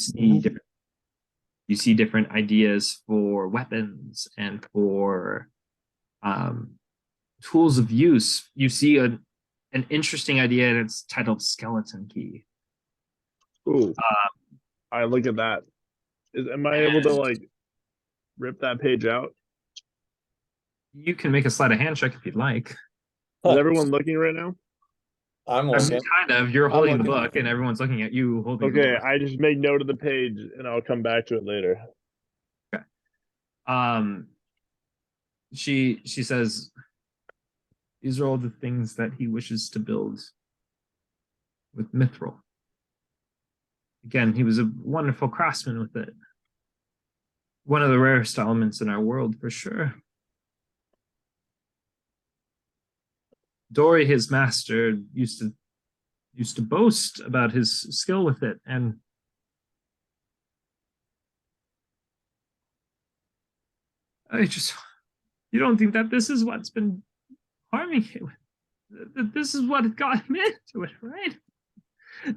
see different ideas for weapons and for tools of use. You see an interesting idea, and it's titled Skeleton Key. Ooh. I look at that. Am I able to like rip that page out? You can make a sleight of hand check if you'd like. Is everyone looking right now? I'm I mean, looking. kind of. You're holding the looking. book, and everyone's looking at you holding the Okay, book. I just make note of the page and I'll come back to it later. She says, "These are all the things that he wishes to build with mithril. Again, he was a wonderful craftsman with it. One of the rarest elements in our world, for sure. Dori, his master, used used to boast about his skill with it, and I just, you don't think that this is what's been harming him? That this is what got him into it, right?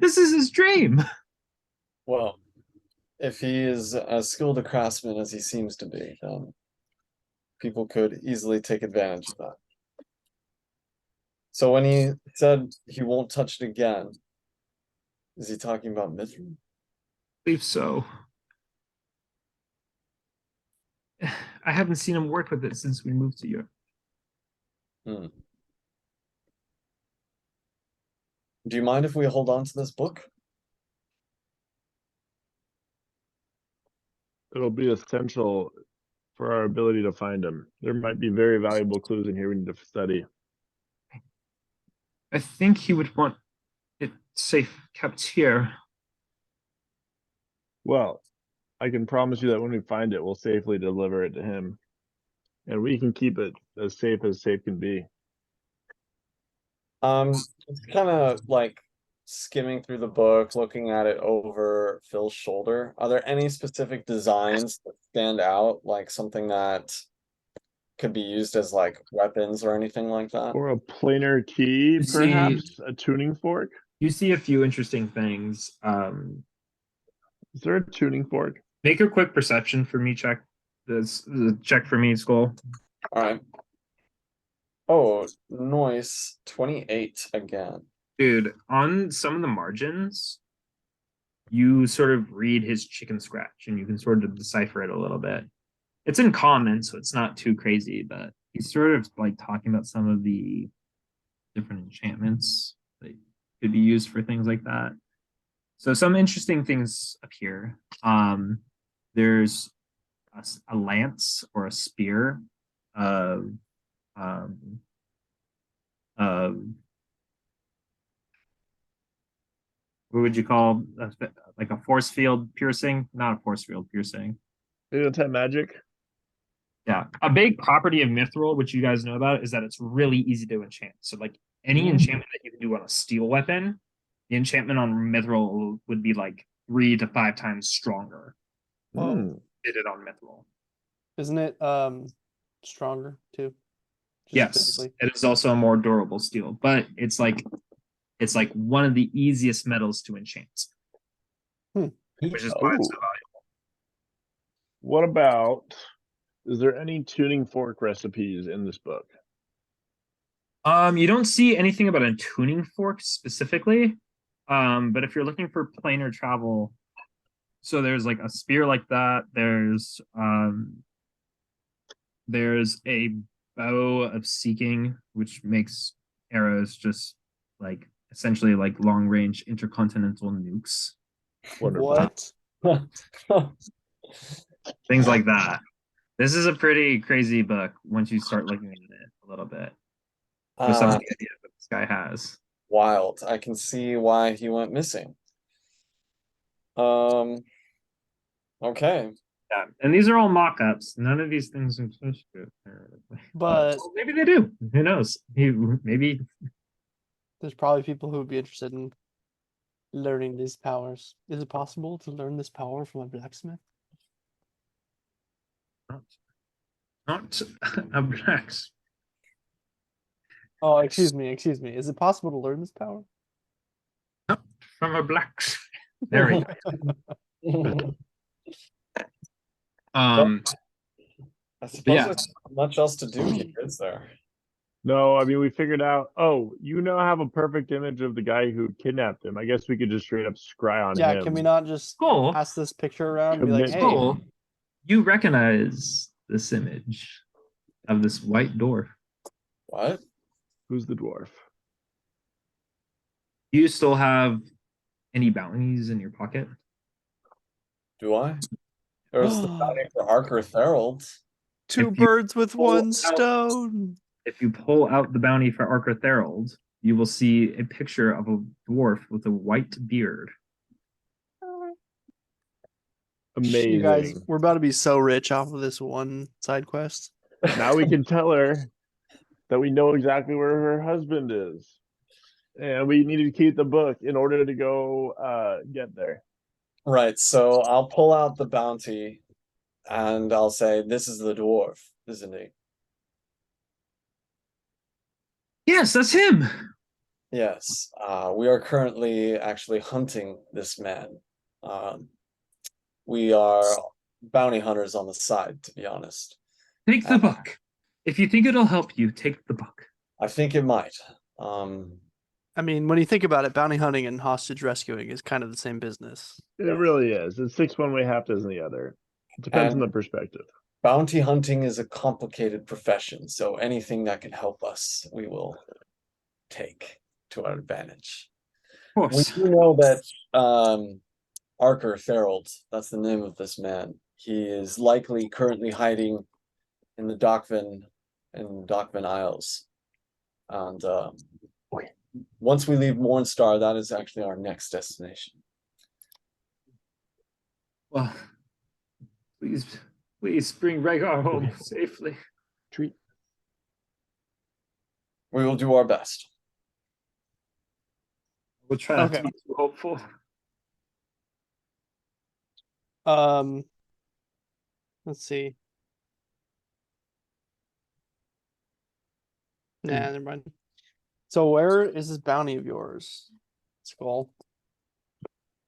This is his dream. Well, if he is as skilled a craftsman as he seems to be, then people could easily take advantage of that. So when he said he won't touch it again, is he talking about Mithril? Believe so. I haven't seen him work with it since we moved to Europe. Hmm. Do you mind if we hold on to this book? It'll be essential for our ability to find him. There might be very valuable clues in here we need to study. I think he would want it safe kept here. Well, I can promise you that when we find it, we'll safely deliver it to him. And we can keep it as safe can be. It's kind of like skimming through the book, looking at it over Phil's shoulder. Are there any specific designs that stand out, like something that could be used as like weapons or anything like that? Or a planar key, You see- perhaps a tuning fork. You see a few interesting things. Is there a tuning fork? Make a quick perception for me check. This check for me, Skull. All right. Oh, noise 28 again. Dude, on some of the margins, you sort of read his chicken scratch and you can sort of decipher it a little bit. It's in common, so it's not too crazy, but he's sort of like talking about some of the different enchantments that could be used for things like that. So some interesting things appear. There's a lance or a spear of what would you call like a force field piercing? Not a force field piercing. Anti-magic? Yeah, a big property of Mithril, which you guys know about, is that it's really easy to enchant. So, like any enchantment that you can do on a steel weapon, the enchantment on Mithril would be like 3 to 5 times stronger. Hmm. Did it on Mithril? Isn't it stronger too? Just Yes, physically? it is also a more durable steel, but it's like one of the easiest metals to enchant, which is why it's so Oh. valuable. What about, is there any tuning fork recipes in this book? You don't see anything about a tuning fork specifically, but if you're looking for planar travel, so there's like a spear like that. There's a bow of seeking, which makes arrows just like essentially like long range intercontinental nukes, Wonderful. What? things like that. This is a pretty crazy book once you start looking at it a little bit. With some of the ideas that this guy has. Wild. I can see why he went missing. Okay. Yeah, and these are all mock-ups. None of these things are supposed to. But Well, maybe they do. Who knows? Maybe there's probably people who would be interested in learning these powers. Is it possible to learn this power from a blacksmith? not a blacks. Oh, excuse me. Is it possible to learn this power? From a blacks. There we go. I suppose yeah. there's not much else to do here, is there? No, I mean, we figured out, oh, you now have a perfect image of the guy who kidnapped him. I guess we could just straight up scry on Yeah, him. can we not just Cool. pass this picture around and be like, Commit. hey, Cool. You recognize this image of this white dwarf. What? Who's the dwarf? Do you still have any bounties in your pocket? Do I? There's the bounty for Arker Therald. two if you birds with pull one out- stone? If you pull out the bounty for Arker Therald, you will see a picture of a dwarf with a white beard. Amazing. You guys, we're about to be so rich off of this one side quest. Now we can tell her that we know exactly where her husband is. and we needed to keep the book in order to go get there. Right, so I'll pull out the bounty and I'll say, this is the dwarf, isn't he? Yes, that's him. Yes, we are currently actually hunting this man. We are bounty hunters on the side, to be honest. Take the book. If you think it'll help you, take the book. I think it might. I mean, when you think about it, bounty hunting and hostage rescuing is kind of the same business. It really is. It's 6 one way, half dozen the other. It depends on And- the perspective. Bounty hunting is a complicated profession, so anything that can help us, we will take to our advantage. Of We course. do know that Archer Ferald, that's the name of this man. He is likely currently hiding in the Docvin Isles. And once we leave Mornstar, that is actually our next destination. Well, please bring Rhaegar home safely. Treat. We will do our best. We'll try not to Okay. be too hopeful. Let's see. Nah, never mind. So where is this bounty of yours, Skull?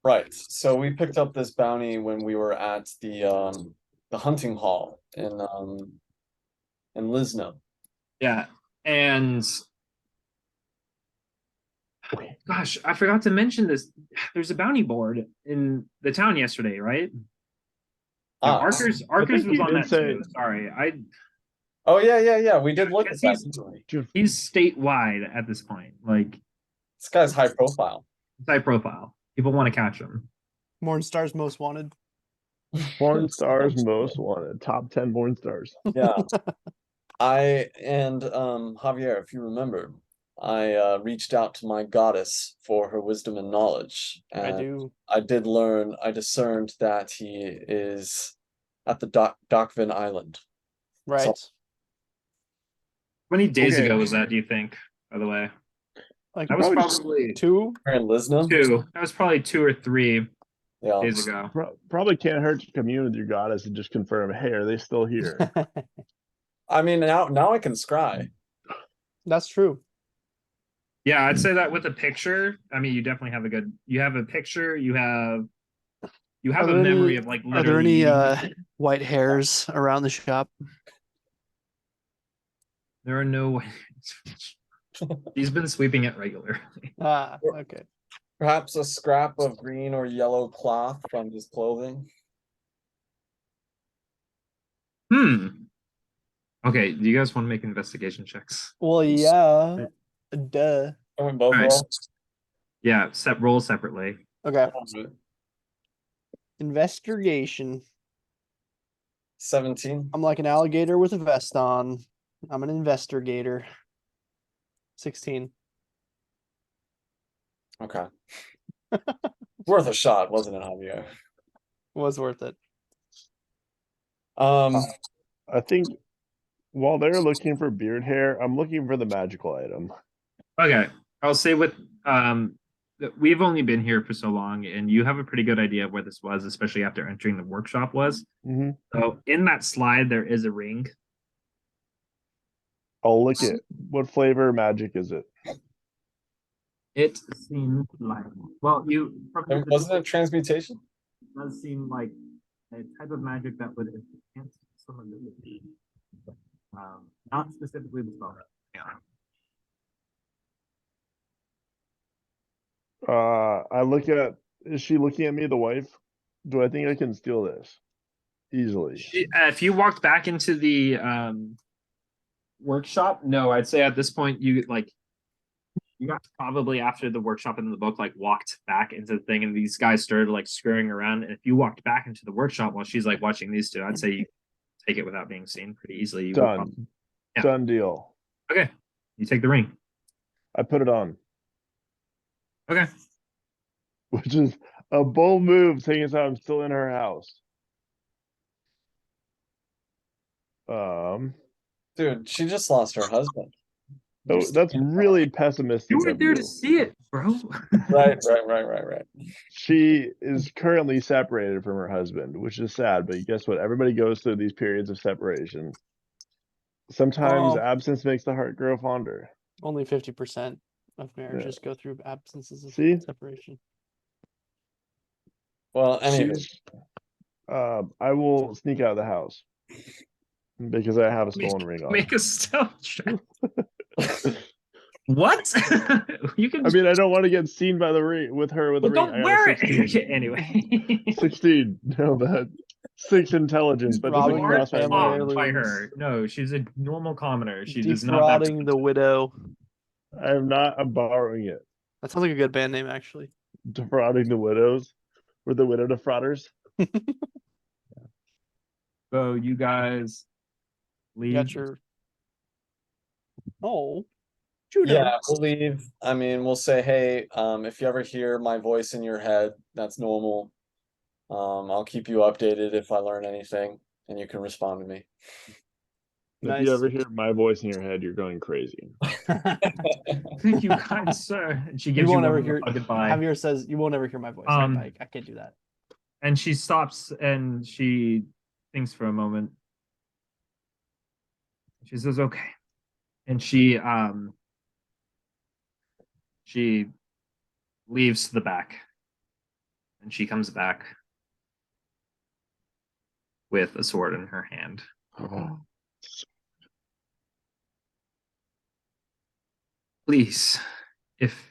Right. So we picked up this bounty when we were at the hunting hall in Lisna. Yeah, and gosh, I forgot to mention this. There's a bounty board in the town yesterday, right? No, Ah, Archer's think was you on did that say- too. Sorry, oh yeah. We did look at Because that. he's statewide at this point. Like This guy's high profile. high profile. People want to catch him. Mornstar's most wanted. Porn stars most wanted. Top 10 porn stars. Yeah. I and Javier, if you remember, I reached out to my goddess for her wisdom and knowledge. I And do. I discerned that he is at the Docvin Island. Right. So- How many days Okay. ago was that, do you think, by the way? Like That was Probably probably two. Here in Lisna. 2. That was probably 2 or 3 Yeah. days ago. Probably can't hurt to commune with your goddess and just confirm, hey, are they still here? I mean, now I can scry. That's true. Yeah, I'd say that with a picture. I mean, you definitely have you have a picture, you have Are a there memory any- of like Are there any literally white hairs around the shop? there are no He's been sweeping it regularly. Ah, okay. Perhaps a scrap of green or yellow cloth from his clothing. Okay, do you guys want to make investigation checks? Well, yeah. Duh. And we both Alright. roll. Yeah, roll separately. Okay. Investigation. 17. I'm like an alligator with a vest on. I'm an investigator. 16. Okay. Worth a shot, wasn't it, Javier? Was worth it. I think while they're looking for beard hair, I'm looking for the magical item. Okay, I'll say with that we've only been here for so long, and you have a pretty good idea of where this was, especially after entering the workshop was. Mm-hmm. So in that slide, there is a ring. I'll lick it. What flavor magic is it? It seemed like you probably Wasn't it transmutation? does seem like a type of magic that would enhance some ability. Not specifically the spell. Yeah. I look at, is she looking at me, the wife? Do I think I can steal this? Easily. If you walked back into the workshop, no, I'd say at this point you got probably after the workshop and the book walked back into the thing, and these guys started scurrying around. And if you walked back into the workshop while she's watching these two, I'd say you take it without being seen pretty easily. You would Done. probably- Yeah. Done deal. Okay, you take the ring. I put it on, Okay. which is a bold move, seeing as how I'm still in her house. Dude, she just lost her husband. So that's really pessimistic You were of there you. to see it, bro. Right. She is currently separated from her husband, which is sad, but guess what? Everybody goes through these periods of separation. Sometimes Oh. absence makes the heart grow fonder. Only 50% of marriages go through absences of See? separation. Well, anyway, She's I will sneak out of the house because I have a stolen ring on. Make a stealth check. What? You can. I mean, I don't want to get seen by the ring with her with a Well, ring. don't I got wear a it 16. anyway. 16. No, but 6 intelligence, but doesn't Robbing the cross my family mind. Off by heirlooms. her. No, she's a normal commoner. She does not. Defrauding the widow. I am not. I'm borrowing it. That sounds like a good band name, actually. Defrauding the widows. We're the widow defrauders. So you guys leave. Got your. Oh. Juno. yeah, we'll leave. I mean, we'll say, hey, if you ever hear my voice in your head, that's normal. I'll keep you updated if I learn anything, and you can respond to me. If Nice. you ever hear my voice in your head, you're going crazy. Thank you, kind sir. And she You gives you won't one ever more hear. goodbye. Javier says, "You won't ever hear my voice." I can't do that. And she stops and she thinks for a moment. She says, "Okay," and she leaves to the back, and she comes back with a sword in her hand. Please, if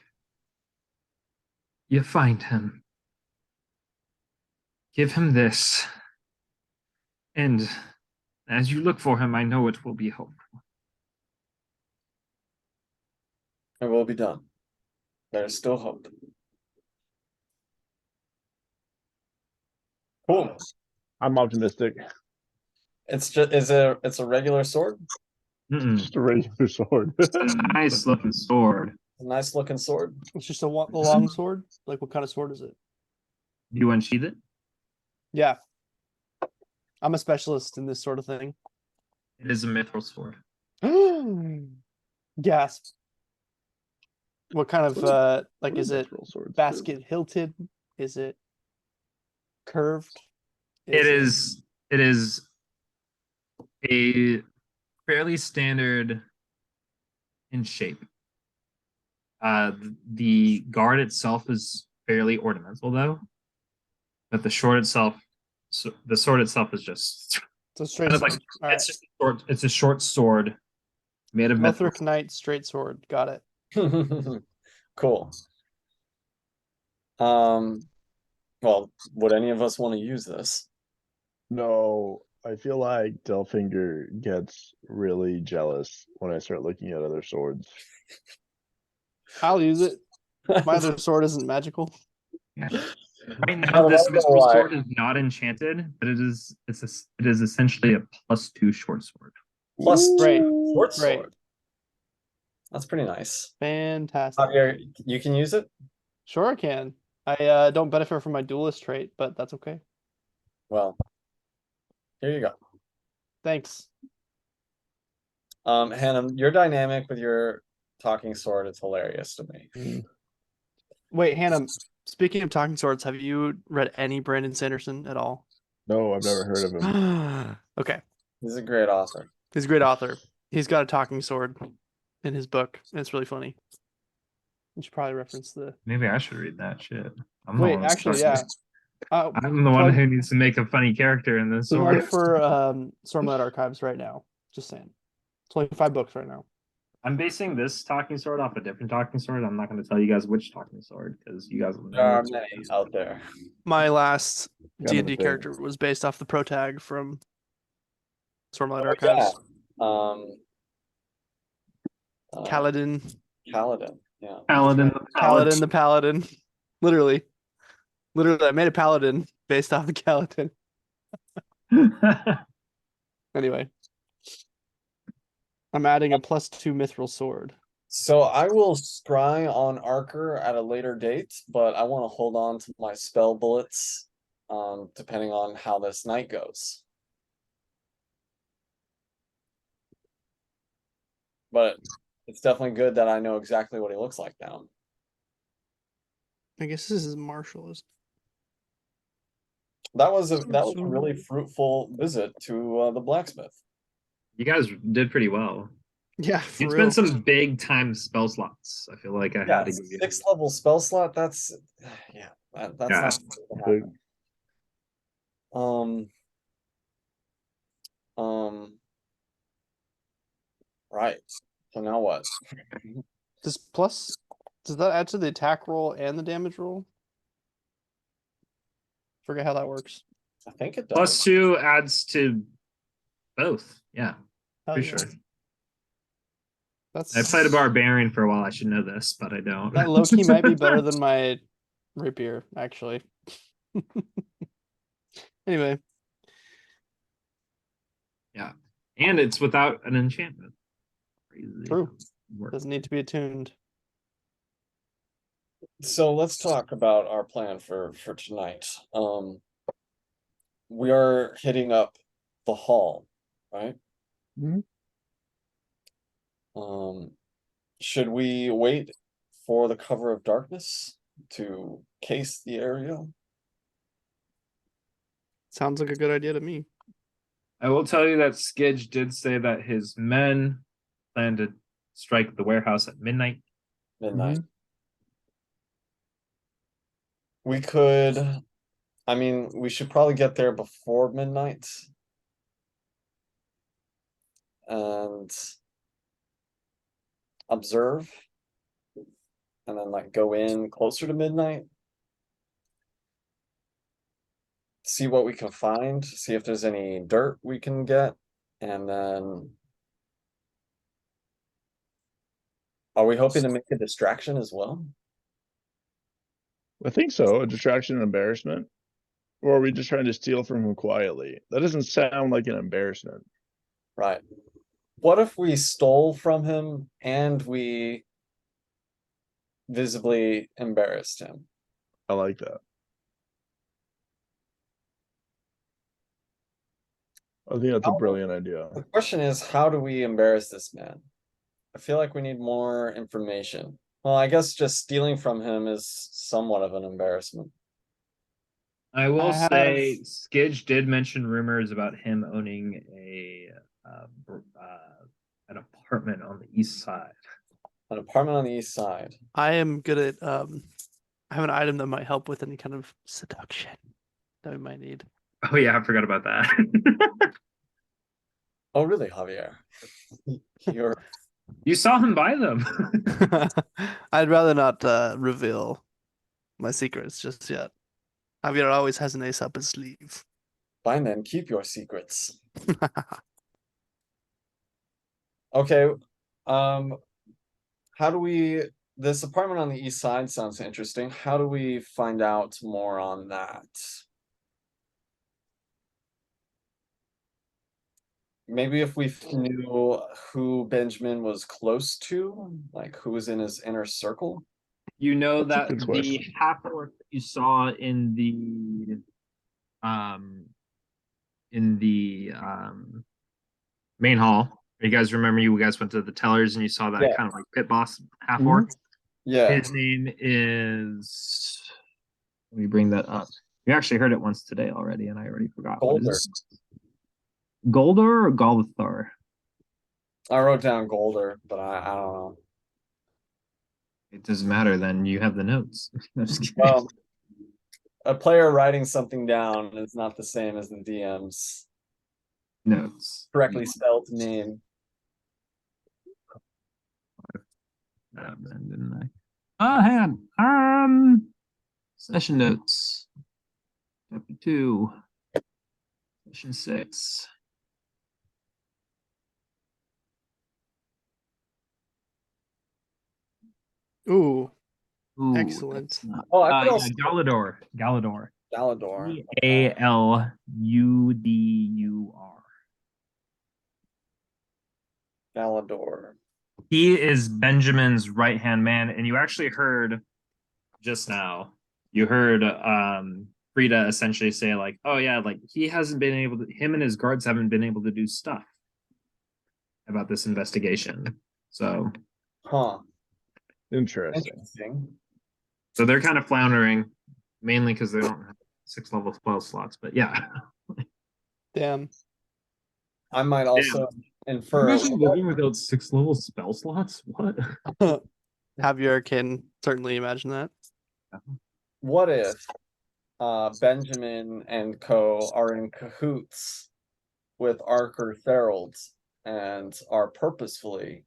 you find him, give him this. And as you look for him, I know it will be helpful. It will be done. There's still hope. Cool. I'm optimistic. It's a regular sword. Just a regular sword. Nice looking sword. A nice looking sword. It's just a long sword. Like, what kind of sword is it? Do you unsheath it? Yeah. I'm a specialist in this sort of thing. It is a mithril sword. Gasp. What kind of like, is it Mithril swords do? basket hilted? Is it curved? It is a fairly standard in shape. The guard itself is fairly ornamental though, but the sword itself is just It's a straight kind of sword. like All right. it's just a short. It's a short sword made of mithril. Lothric Knight straight sword. Got it. Cool. Well, would any of us want to use this? No, I feel like Delfinger gets really jealous when I start looking at other swords. I'll use it. My other sword isn't magical. Yeah. Right now, don't this know mithril why. sword is not enchanted, but it is essentially a +2 short sword. Plus Great. short Great. sword. That's pretty nice. Fantastic. Javier, you can use it? Sure, I can. I don't benefit from my duelist trait, but that's okay. Well, here you go. Thanks. Hannah, your dynamic with your talking sword is hilarious to me. Wait, Hannah, speaking of talking swords, have you read any Brandon Sanderson at all? No, I've never heard of him. Okay. He's a great author. He's a great author. He's got a talking sword in his book, and it's really funny. You should probably reference the. Maybe I should read that shit. I'm the Wait, one that's actually, starting. yeah. I'm the one plug- who needs to make a funny character in this Plug sword. for Stormlight Archives right now. Just saying. It's only 5 books right now. I'm basing this talking sword off a different talking sword. I'm not going to tell you guys which talking sword because you guys will know. There are which many one it is. out there. My last Kind of D&D a thing. character was based off the protag from Stormlight Oh, Archives. yeah. Kaladin. Kaladin. Yeah. Paladin. The Kaladin the Paladin. Literally, I made a paladin based off the Kaladin. Anyway, I'm adding a +2 mithril sword. So I will scry on Archer at a later date, but I want to hold on to my spell bullets, depending on how this night goes. But It's definitely good that I know exactly what he looks like now. I guess this is Marshall. That was a So- really fruitful visit to the blacksmith. You guys did pretty well. Yeah, for You real. spent some big time spell slots. I feel like I Yeah, had to give you. 6th level spell slot. That's yeah, that's Yeah. not gonna happen. Right. So now what? Does that add to the attack roll and the damage roll? Forget how that works. I think it does. +2 adds to both. Yeah, Hell pretty yeah. sure. That's I played a barbarian for a while. I should know this, but I don't. that low key might be better than my rapier, actually. Anyway, And it's without an enchantment. Crazy. true. Work. Doesn't need to be attuned. So let's talk about our plan for tonight. We are hitting up the hall, right? Mhm. Should we wait for the cover of darkness to case the area? Sounds like a good idea to me. I will tell you that Skidge did say that his men plan to strike the warehouse at midnight. Midnight. We could, I mean, we should probably get there before midnight. And observe. And then like go in closer to midnight. See what we can find, see if there's any dirt we can get, and then. Are we hoping to make a distraction as well? I think so. A distraction and embarrassment. Or are we just trying to steal from him quietly? That doesn't sound like an embarrassment. Right. What if we stole from him and we visibly embarrassed him? I like that. I think that's a brilliant idea. The question is, how do we embarrass this man? I feel like we need more information. Well, I guess just stealing from him is somewhat of an embarrassment. I will I say have- Skidge did mention rumors about him owning an apartment on the east side. An apartment on the east side. I am good at I have an item that might help with any kind of seduction that we might need. Oh yeah, I forgot about that. Oh, really, Javier? You're You saw him buy them. I'd rather not reveal my secrets just yet. Javier always has an ace up his sleeve. fine then, keep your secrets. Okay, how do we, this apartment on the east side sounds interesting. How do we find out more on that? Maybe if we knew who Benjamin was close to, like who was in his inner circle. You know That's a that good the question. half orc you saw in the main hall. You guys remember you guys went to the tellers and you saw that Yeah. kind of like pit boss half orc? Yeah, His name is, let me bring that up. You actually heard it once today already, and I already forgot. What Golder. is it? Goldor or Golthar? I wrote down Golder, but I don't know. It doesn't matter then. You have the notes. I'm just kidding. Well, a player writing something down is not the same as the DM's Notes. correctly spelled name. Then, didn't I? Hang on. Session notes. Chapter 2. Session 6. Ooh, Ooh, excellent. that's not- Oh, I could yeah, also Galador. Galador. Galador. Galudur. Galador. He is Benjamin's right hand man, and you actually heard just now. You heard Frida essentially say like, "Oh yeah, like he hasn't been able to. Him and his guards haven't been able to do stuff about this investigation." So Huh. Interesting. Interesting. So they're kind of floundering, mainly because they don't have 6-level spell slots. But yeah, Damn. I might also infer. imagine living without 6-level spell slots. What? Javier can certainly imagine that. What if Benjamin and co are in cahoots with Archer Therald and are purposefully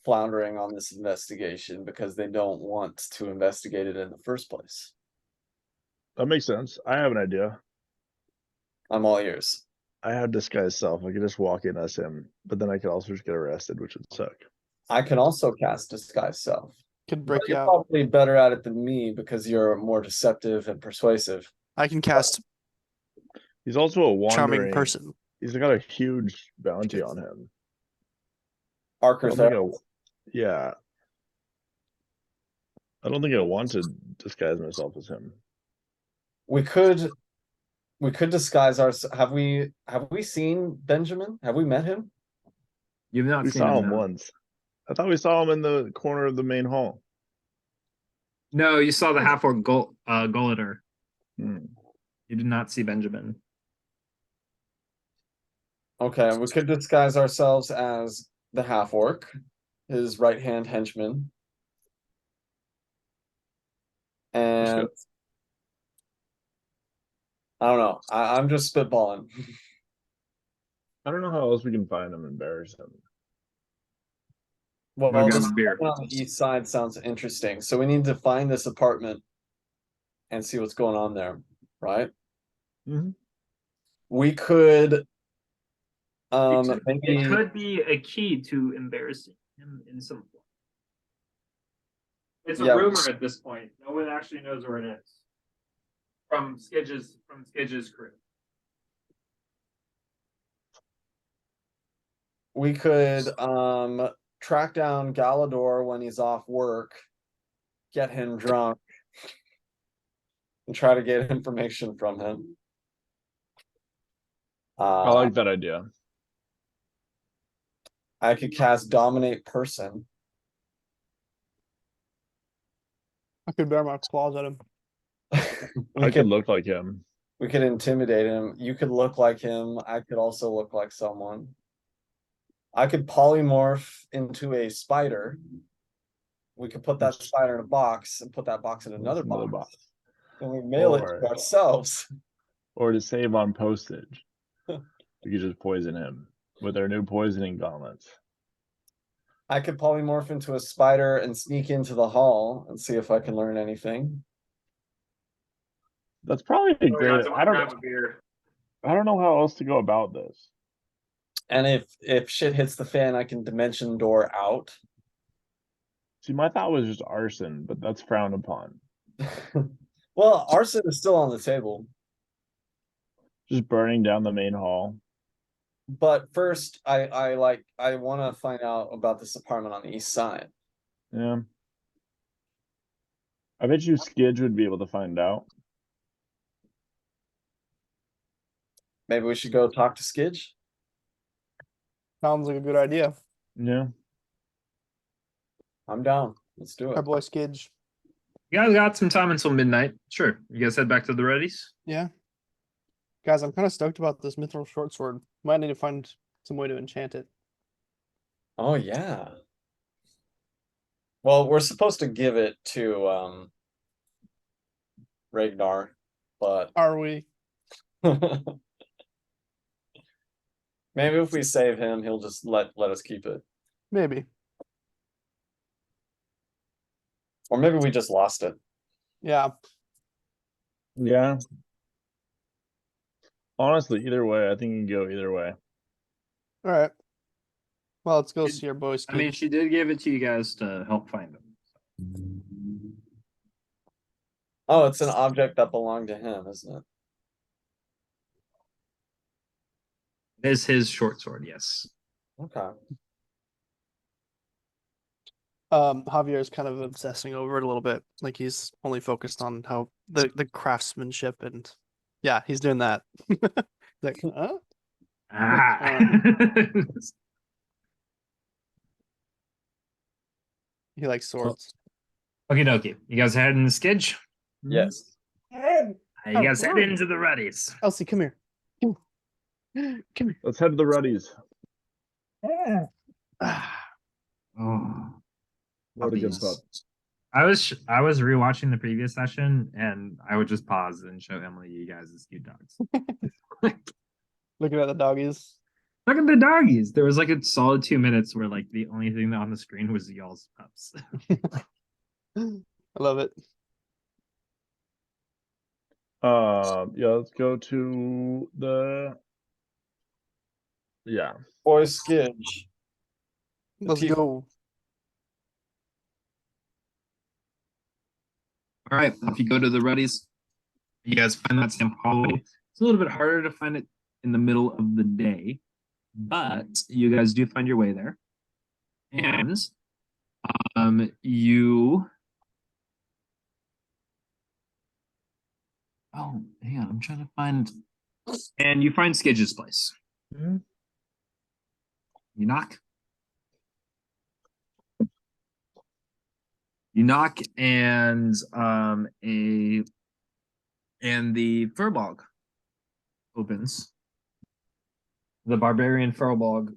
floundering on this investigation because they don't want to investigate it in the first place? That makes sense. I have an idea. I'm all ears. I have disguise self. I could just walk in as him, but then I could also just get arrested, which would suck. I can also cast Disguise Self. Could But break you you're out. probably better at it than me because you're more deceptive and persuasive. I can cast He's also a charming wandering person. He's got a huge bounty on him. Archer I don't think Therald. yeah. I don't think I want to disguise myself as him. We could disguise our. Have we seen Benjamin? Have we met him? You've not We seen saw him, him no. once. I thought we saw him in the corner of the main hall. No, you saw the half-orc Goliter. Hmm. You did not see Benjamin. Okay, we could disguise ourselves as the half orc, his right hand henchman. And go. I don't know. I'm just spitballing. I don't know how else we can find him and embarrass him. Well, I'll this grab a beer. apartment on the east side sounds interesting. So we need to find this apartment and see what's going on there, right? Mhm. We could It maybe could be a key to embarrassing him in some form. It's a Yeah. rumor at this point. No one actually knows where it is. From Skidge's crew. we could track down Galador when he's off work, get him drunk, and try to get information from him. I like that idea. I could cast Dominate Person. I could bear my claws at him. I could look like him. We could intimidate him. You could look like him. I could also look like someone. I could polymorph into a spider. We could put that spider in a box and put that box in another box. And we mail it Or- to ourselves. Or to save on postage. We could just poison him with our new poisoning gauntlets. I could polymorph into a spider and sneak into the hall and see if I can learn anything. That's probably a great. I grab a beer. don't know how else to go about this. And if shit hits the fan, I can dimension door out. See, my thought was just arson, but that's frowned upon. Well, arson is still on the table. Just burning down the main hall. But first, I want to find out about this apartment on the east side. Yeah. I bet you Skidge would be able to find out. Maybe we should go talk to Skidge. Sounds like a good idea. Yeah. I'm down. Let's do Our it. boy Skidge. You guys got some time until midnight. Sure. You guys head back to the readies. Yeah. Guys, I'm kind of stoked about this mithril short sword. Might need to find some way to enchant it. Oh yeah. Well, we're supposed to give it to Ragnar, but Are we? maybe if we save him, he'll just let us keep it. Maybe. Or maybe we just lost it. Yeah. Yeah. Honestly, either way, I think you can go either way. All right. Well, let's go It- see our boy Skidge. I mean, she did give it to you guys to help find him. Oh, it's an object that belonged to him, isn't it? It is his short sword, yes. Okay. Javier is kind of obsessing over it a little bit. Like he's only focused on how the craftsmanship and yeah, he's doing that. Like, huh? Ah. He likes swords. Okay, dokie. You guys heading to Skidge? Yes. You guys head into the Ruddies. Elsie, come here. Come here. Let's head to the Ruddies. Oh, What a good puppies. pup. I was rewatching the previous session, and I would just pause and show Emily you guys as cute dogs. Looking at the doggies. Look at the doggies. There was like a solid 2 minutes where like the only thing on the screen was y'all's pups. I love it. Yeah, let's go to the. Yeah. Boy Skidge. Let's people- go. All right, if you go to the Ruddies, you guys find that same hallway. It's a little bit harder to find it in the middle of the day, but you guys do find your way there. And you oh hang on, I'm trying to find, and you find Skidge's place. Mhm. You knock. You knock, and the Furbog opens. The barbarian Furbog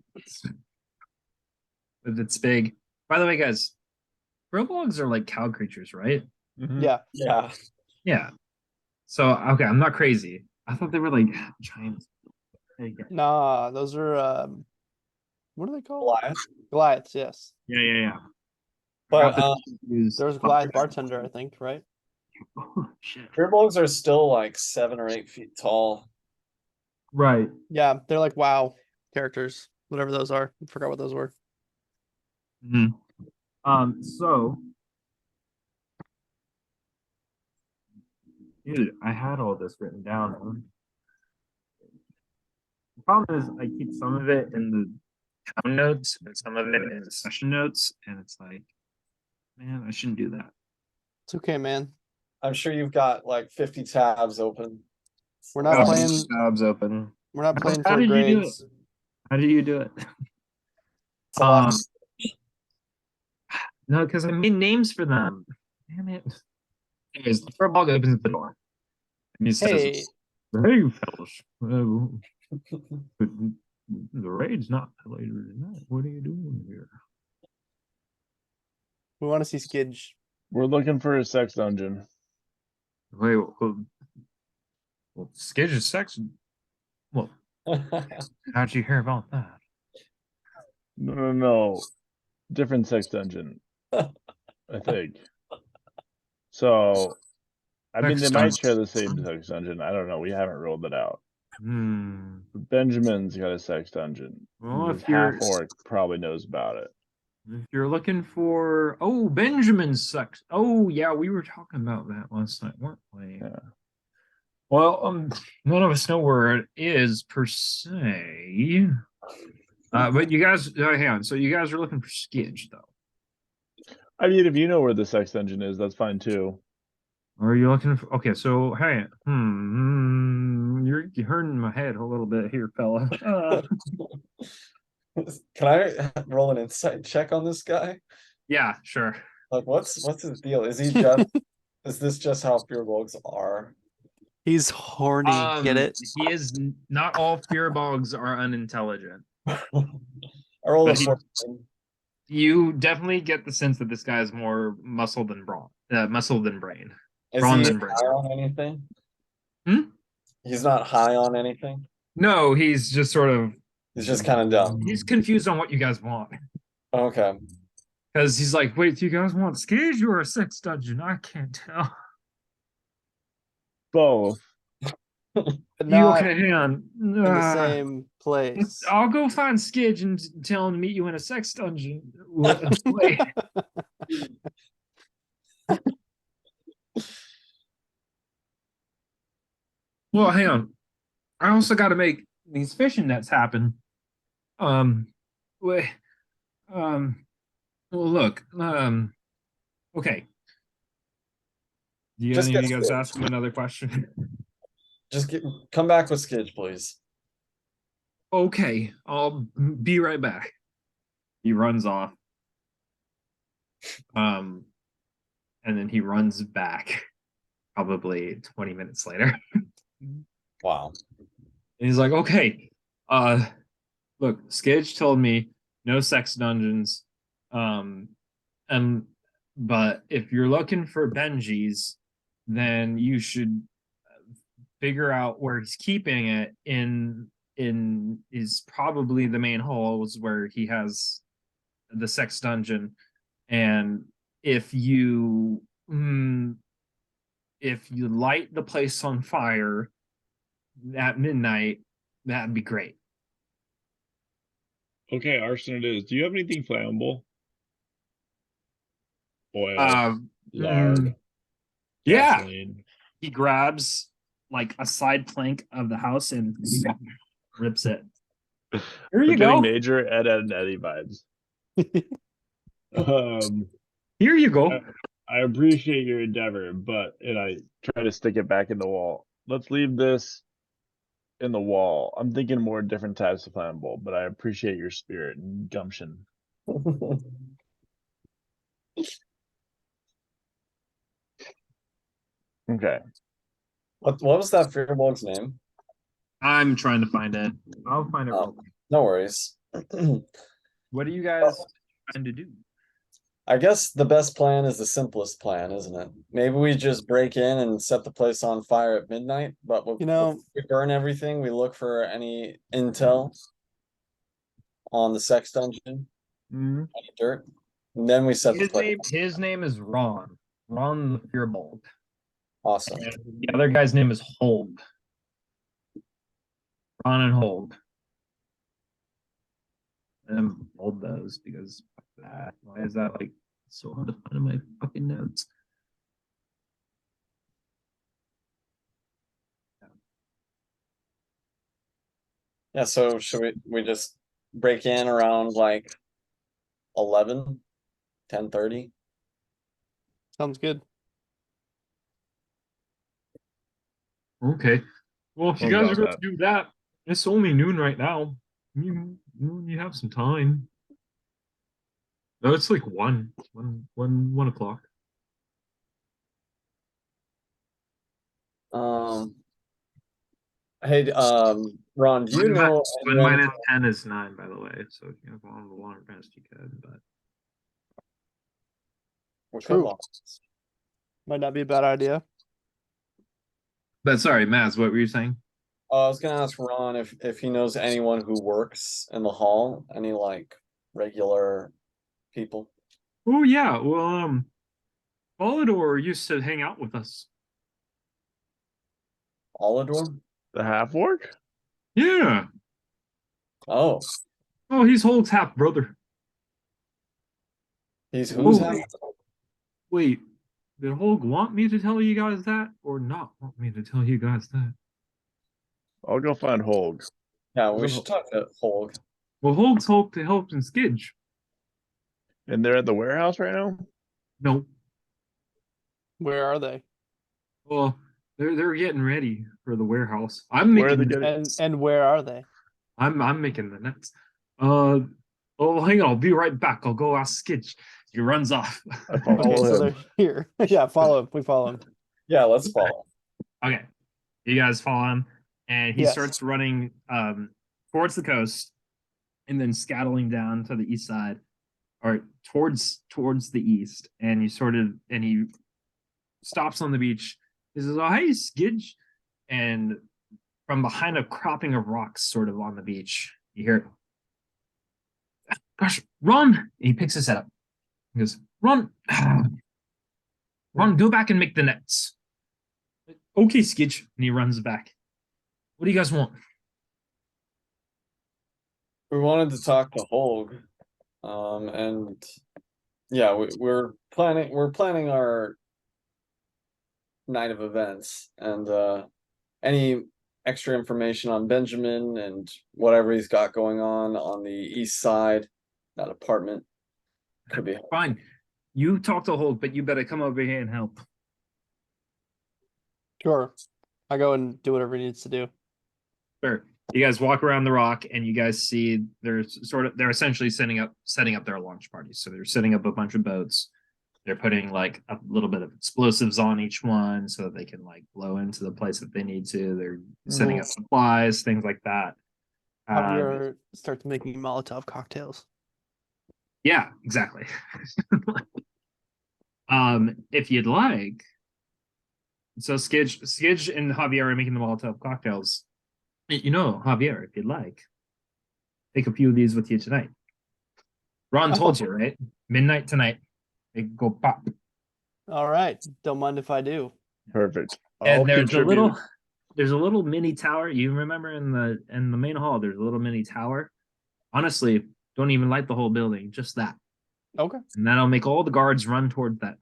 with its big. By the way, guys, Furbogs are like cow creatures, right? Mhm. Yeah. Yeah. Yeah. So okay, I'm not crazy. I thought they were like giant. Nah, those are what are they called? Goliath. Goliaths, yes. Yeah. But There was a Goliath bartender, I think, right? Oh, shit. Firbolgs are still like 7 or 8 feet tall. Right. Yeah, they're like WoW characters, whatever those are. I forgot what those were. Mhm. So, dude, I had all this written down. The problem is I keep some of it in the town notes and some of it in the session notes, and it's like, man, I shouldn't do that. It's okay, man. I'm sure you've got like 50 tabs open. We're not Oh, playing. tabs open. We're not playing How for did you do grades. How do you do it? It's a lot. No, because I made names for them. Damn it. Anyways, the Furbog opens the door. And he says, Hey, "Hey, fellas. The raid's not later tonight. What are you doing here?" we want to see Skidge. We're looking for a sex dungeon. Wait, well, Skidge is sex. Well, how'd you hear about that? No. Different sex dungeon. I think. So, I mean, they Sex might dungeon. share the same sex dungeon. I don't know. We haven't rolled it out. Hmm. Benjamin's got a sex dungeon. Well, His if you're half orc probably knows about it. if you're looking for Benjamin's sex. Oh yeah, we were talking about that last night, weren't we? Yeah. Well, none of us know where it is per se. But you guys, hang on. So you guys are looking for Skidge, though. I mean, if you know where the sex dungeon is, that's fine too. Or are you looking for? Okay, so hey, you're hurting my head a little bit here, fella. Can I roll an insight check on this guy? Yeah, sure. Like, what's his deal? Is he just? Is this just how Firbolgs are? He's horny. Get it? He is not all Fearbogs are unintelligent. I rolled a But he- 14. You definitely get the sense that this guy is more muscle than brawn, muscle than brain. Is Braun he than high brain. on anything? Hmm? He's not high on anything. No, he's just sort of He's just kind of dumb. he's confused on what you guys want. Okay. Because he's like, wait, do you guys want Skidge or a sex dungeon? I can't tell. Both. But You not okay, hang on. in the same place. I'll go find Skidge and tell him to meet you in a sex dungeon. Wait. Well, hang on. I also got to make these fishing nets happen. Wait. Well, look. Okay. Do you, Just any of get you guys Skidge. ask him another question? Just come back with Skidge, please. Okay, I'll be right back. He runs off. And then he runs back probably 20 minutes later. Wow. And he's like, okay, look, Skidge told me no sex dungeons. And but if you're looking for Benji's, then you should figure out where he's keeping it in is probably the main halls where he has the sex dungeon. And if you light the place on fire at midnight, that'd be great. Okay, arson it is. Do you have anything flammable? Oil, lard, Yeah. gasoline. He grabs like a side plank of the house and rips it. Here We're you getting go. major Ed, Ed, and Eddie vibes. Here you go. I appreciate your endeavor, but and I try to stick it back in the wall. Let's leave this in the wall. I'm thinking more different types of flammable, but I appreciate your spirit and gumption. Okay. What was that Fearbolg's name? I'm trying to find it. I'll find it. Oh, no worries. What are you guys trying to do? I guess the best plan is the simplest plan, isn't it? Maybe we just break in and set the place on fire at midnight, but You know, before we burn everything, we look for any intel on the sex dungeon, any dirt, and then we set the place. His name is Ron. Ron the Fearbold. Awesome. And the other guy's name is Hold. Ron and Hold. And hold those because that. Why is that like so hard to find in my fucking notes? Yeah, so should we just break in around like 11, 10:30? sounds good. Okay. Well, if you What guys are about going that? to do that, it's only noon right now. You have some time. No, it's like 1 o'clock. Hey, Ron, do you know One anyone? minus 10 is 9, by the way. So if you have on the longer fast, you could. But We could True. log. Might not be a bad idea. sorry, Maz, what were you saying? I was gonna ask Ron if he knows anyone who works in the hall, any like regular people. Oh yeah, well, Volador used to hang out with us. Olador? The half orc? Yeah. Oh, Oh, he's Hulk's half brother. he's who's Oh. half? Wait, did Hulk want me to tell you guys that, or not want me to tell you guys that? I'll go find Holg. Yeah, we should talk to Holg. Well, Hulk's Hulk to help in Skidge. And they're at the warehouse right now? No. Where are they? Well, they're getting ready for the warehouse. I'm Where are making they getting? And where are they? I'm making the nets. Oh, hang on, I'll be right back. I'll go ask Skitch. He runs off. I follow Okay, so him. they're here. Yeah, follow him. We follow him. Yeah, let's follow. Okay. You guys follow him, and he Yes. starts running towards the coast and then scattling down to the east side, or towards the east, and he stops on the beach. He says, "Oh, hey, Skidge," and from behind a cropping of rocks sort of on the beach, you hear, "Gosh, run!" And he picks his head up. He goes, "Run! Run, go back and make the nets." Okay, Skidge. And he runs back. What do you guys want? We wanted to talk to Holg. And yeah, we're planning our night of events, and any extra information on Benjamin and whatever he's got going on the east side, that apartment could be. Fine. You talk to Holt, but you better come over here and help. Sure. I go and do whatever he needs to do. Sure. You guys walk around the rock and you guys see they're essentially setting up their launch parties. So they're setting up a bunch of boats. They're putting like a little bit of explosives on each one so that they can like blow into the place that they need to. They're setting up supplies, things like that. Javier starts making Molotov cocktails. Yeah, exactly. If you'd like, so Skidge and Javier are making the Molotov cocktails. You know, Javier, if you'd like, take a few of these with you tonight. Ron told you, right? Midnight tonight. They go pop. All right. Don't mind if I do. Perfect. And I'll contribute. there's a little mini tower. You remember in the main hall, there's a little mini tower. Honestly, don't even light the whole building, just that. Okay. And that'll make all the guards run toward that.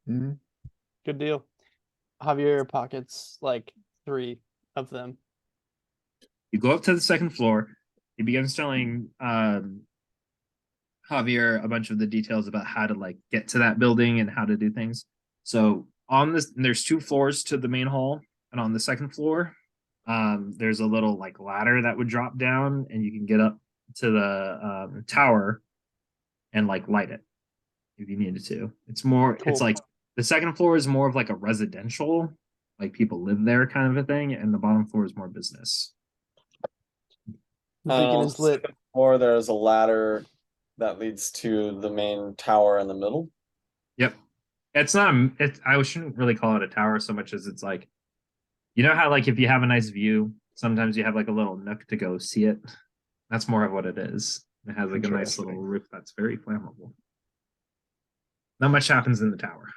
Mhm. Good deal. Javier pockets like 3 of them. You go up to the second floor. He begins telling Javier a bunch of the details about how to like get to that building and how to do things. So on this, there's 2 floors to the main hall, and on the second floor, there's a little like ladder that would drop down, and you can get up to the tower and like light it if you needed to. It's more, Cool. it's like the second floor is more of like a residential, like people live there kind of a thing, and the bottom floor is more business. The beacon is lit. Or there's a ladder that leads to the main tower in the middle. Yep. It's not I shouldn't really call it a tower so much as it's like, you know how like if you have a nice view, sometimes you have like a little nook to go see it. That's more of what it is. It has like a nice little Interesting. roof that's very flammable. Not much happens in the tower.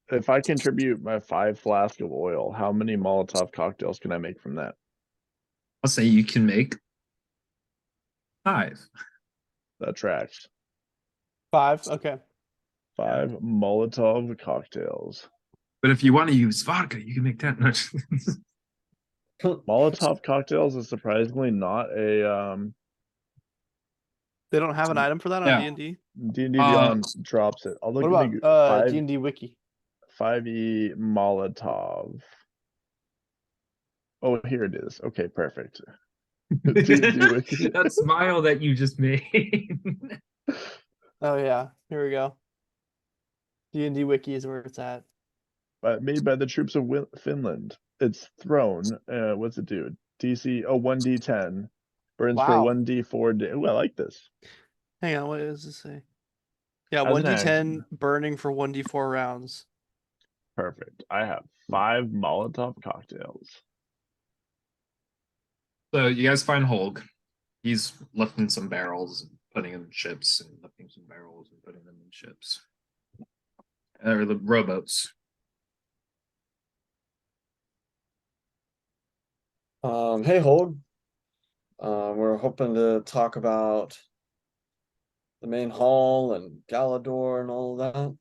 If I contribute my 5 flask of oil, how many Molotov cocktails can I make from that? I'll say you can make 5. That tracks. 5. Okay. 5 Molotov cocktails. But if you want to use vodka, you can make 10. Molotov cocktails is surprisingly not a They don't have an item for that on Yeah. D&D? D&D Beyond drops it. I'll look What at the about D&D Wiki? 5e Molotov. Oh, here it is. Okay, perfect. D&D Wiki. That smile that you just made. Oh yeah, here we go. D&D Wiki is where it's at. Made by the troops of Finland. It's thrown. What's it do? DC 1d10. Burns for Wow. 1d4. Ooh, I like this. Hang on, what does this say? Yeah, As an 1d10 action. burning for 1d4 rounds. Perfect. I have 5 Molotov cocktails. So you guys find Holg. He's lifting some barrels and putting them in ships, and lifting some barrels and putting them in ships. Or the rowboats. Hey Hold. We're hoping to talk about the main hall and Galador and all of that.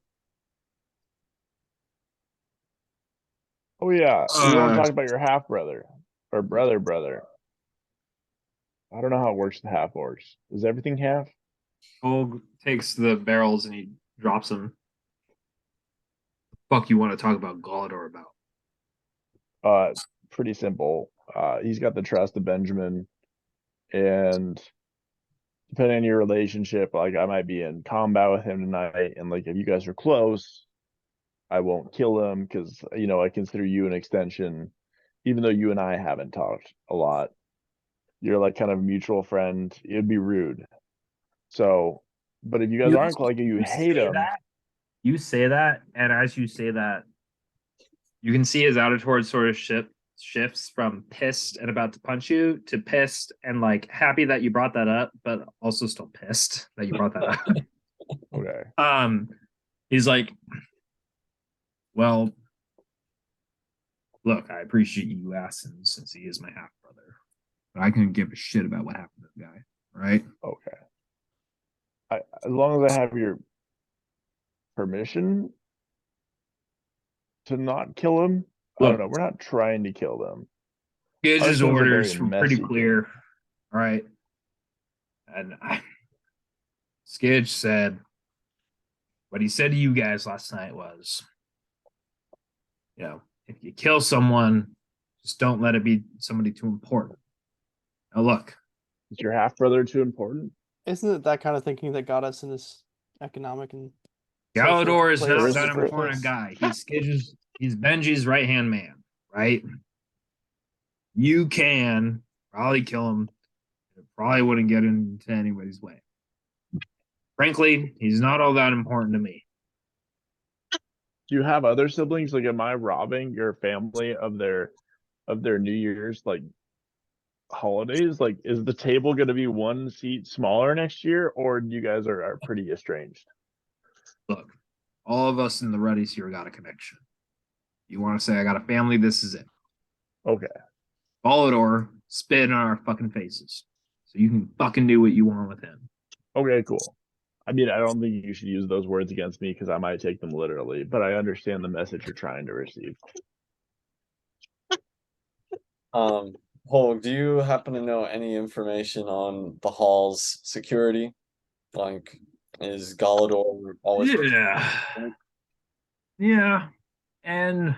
Oh yeah, you want to Uh, talk about your half brother or brother? I don't know how it works with half orcs. Is everything half? Holg takes the barrels and he drops them. Fuck, you want to talk about Galador about? Pretty simple. He's got the trust of Benjamin, and depending on your relationship, like I might be in combat with him tonight, and like if you guys are close, I won't kill him because I consider you an extension, even though you and I haven't talked a lot. You're like kind of a mutual friend. It'd be rude. So, but if you guys aren't like you hate him, You say that, and as you say that, you can see his attitude sort of shifts from pissed and about to punch you to pissed and like happy that you brought that up, but also still pissed that you brought that up. okay. He's like, well, look, I appreciate you asking since he is my half brother, but I couldn't give a shit about what happened to the guy, right? Okay. As long as I have your permission to not kill him, I Look, don't know. We're not trying to kill them. his Our orders very were pretty messy clear, all right? And Skidge said, what he said to you guys last night was, if you kill someone, just don't let it be somebody too important. Now look, Is your half brother too important? Isn't it that kind of thinking that got us in this economic and Galador is play not Aristocrat that important a this. guy. He's Benji's right hand man, right? You can probably kill him. It probably wouldn't get into anybody's way. Frankly, he's not all that important to me. Do you have other siblings? Like, am I robbing your family of their New Year's like holidays? Like, is the table going to be one seat smaller next year, or you guys are pretty estranged? Look, all of us in the Ruddies here got a connection. You want to say I got a family? This is it. Okay. Volador spit in our fucking faces, so you can fucking do what you want with him. Okay, cool. I mean, I don't think you should use those words against me because I might take them literally, but I understand the message you're trying to receive. Holg, do you happen to know any information on the hall's security? Like, is Galador always? Yeah, and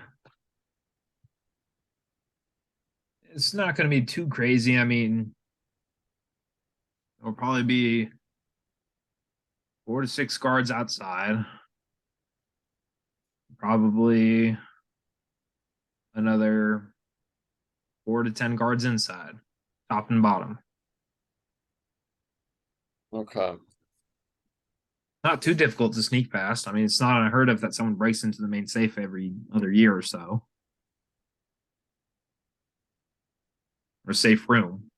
it's not going to be too crazy. I mean, there'll probably be 4 to 6 guards outside. Probably another 4 to 10 guards inside, top and bottom. Okay. Not too difficult to sneak past. I mean, it's not unheard of that someone breaks into the main safe every other year or so. Or safe room.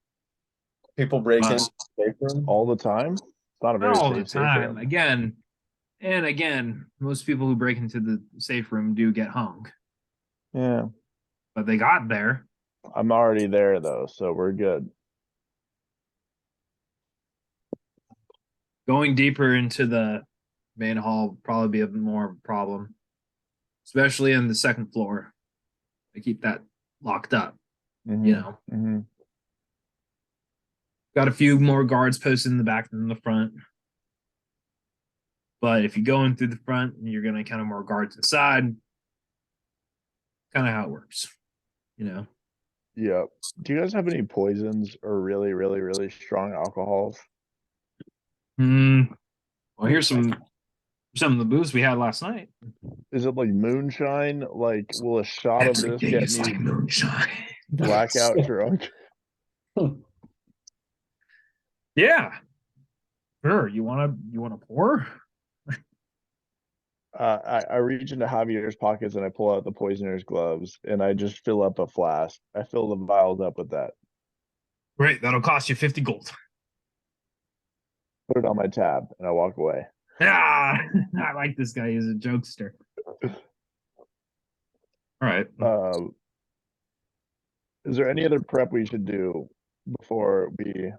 People break Wow. in the safe room? All the time? It's not a very Not all the safe time. room. Again, and again, most people who break into the safe room do get hung. Yeah. But they got there. I'm already there though, so we're good. Going deeper into the main hall would probably be a more of a problem. Especially on the second floor. They keep that locked up, you know. Mm-hmm. Got a few more guards posted in the back than the front. But if you go in through the front, you're going to encounter more guards inside. Kind of how it works, you know. Yep. Do you guys have any poisons or really, really, really strong alcohols? Well, here's some of the booze we had last night. Is it like moonshine? Like, will a shot of this get me moonshine. blackout drunk? Yeah. Sure. You wanna pour? I reach into Javier's pockets and I pull out the poisoner's gloves and I just fill up a flask. I fill the vials up with that. Great, that'll cost you 50 gold. Put it on my tab and I walk away. Ah, I like this guy. He's a jokester. All right. Is there any other prep we should do before we?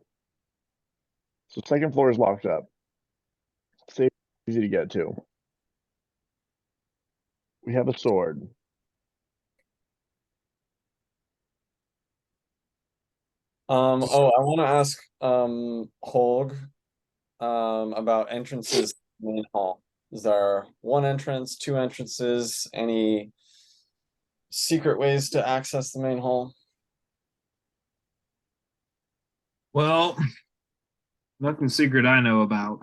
So second floor is locked up. Safe, easy to get to. We have a sword. Oh, I want to ask Holg about entrances to the main hall. Is there one entrance, 2 entrances, any secret ways to access the main hall? Well, nothing secret I know about,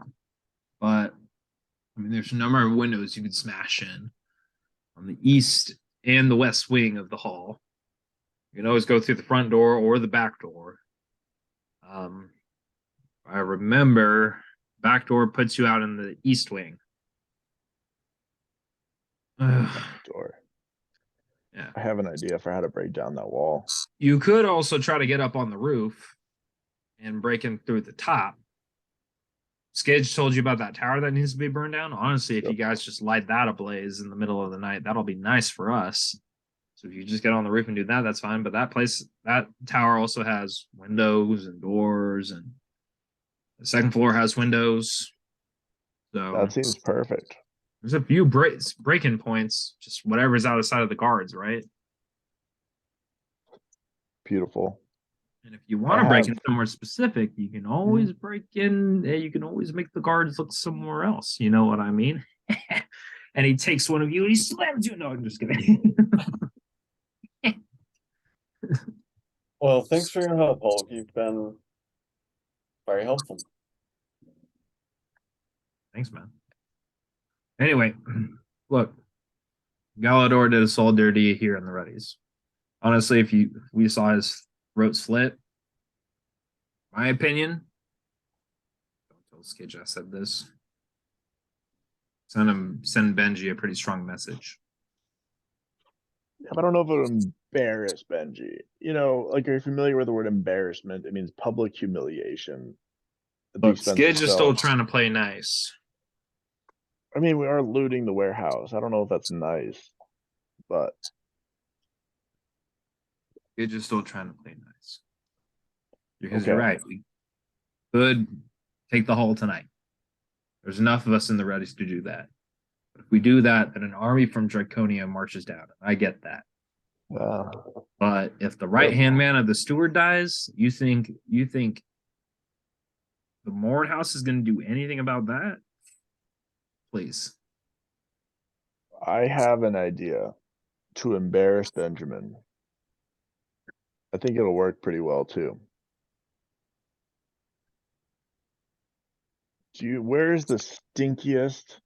but I mean, there's a number of windows you could smash in on the east and the west wing of the hall. You can always go through the front door or the back door. I remember back door puts you out in the east wing. Door. Yeah. I have an idea for how to break down that wall. You could also try to get up on the roof and break in through the top. Skidge told you about that tower that needs to be burned down. Honestly, if you guys just light that ablaze in the middle of the night, that'll be nice for us. So if you just get on the roof and do that, that's fine. But that tower also has windows and doors, and the second floor has windows. So That seems perfect. there's a few break-in points, just whatever's outside of the guards, right? Beautiful. And if you want to break in somewhere specific, you can always break in. You can always make the guards look somewhere else. You know what I mean? And he takes one of you and he slams you. No, I'm just kidding. Well, thanks for your help, Holg. You've been very helpful. Thanks, man. Anyway, look, Galador did us all dirty here in the Readies. Honestly, if we saw his throat slit, my opinion, don't tell Skidge I said this. Send Benji a pretty strong message. Yeah, but I don't know if it would embarrass Benji. You know, like, are you familiar with the word embarrassment? It means public humiliation. At the Look, expense of Skidge is still self. trying to play nice. I mean, we are looting the warehouse. I don't know if that's nice, but Skidge is still trying to play nice. Because Okay. you're right. We could take the hall tonight. There's enough of us in the Readies to do that. But if we do that, then an army from Draconia marches down. I get that. But if the right hand man of the steward dies, you think the Mord House is going to do anything about that? Please. I have an idea to embarrass Benjamin. I think it'll work pretty well too. Where's the stinkiest,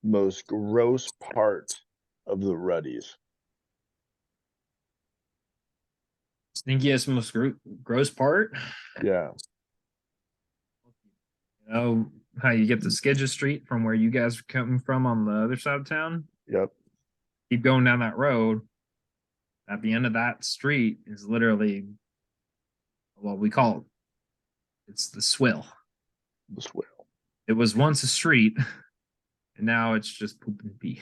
most gross part of the Ruddies? Stinkiest, most gross part? Yeah. You know how you get to Skidge Street from where you guys are coming from on the other side of town? Yep. Keep going down that road. At the end of that street is literally what we call it. It's the swill. The swill. It was once a street, and now it's just poop and pee.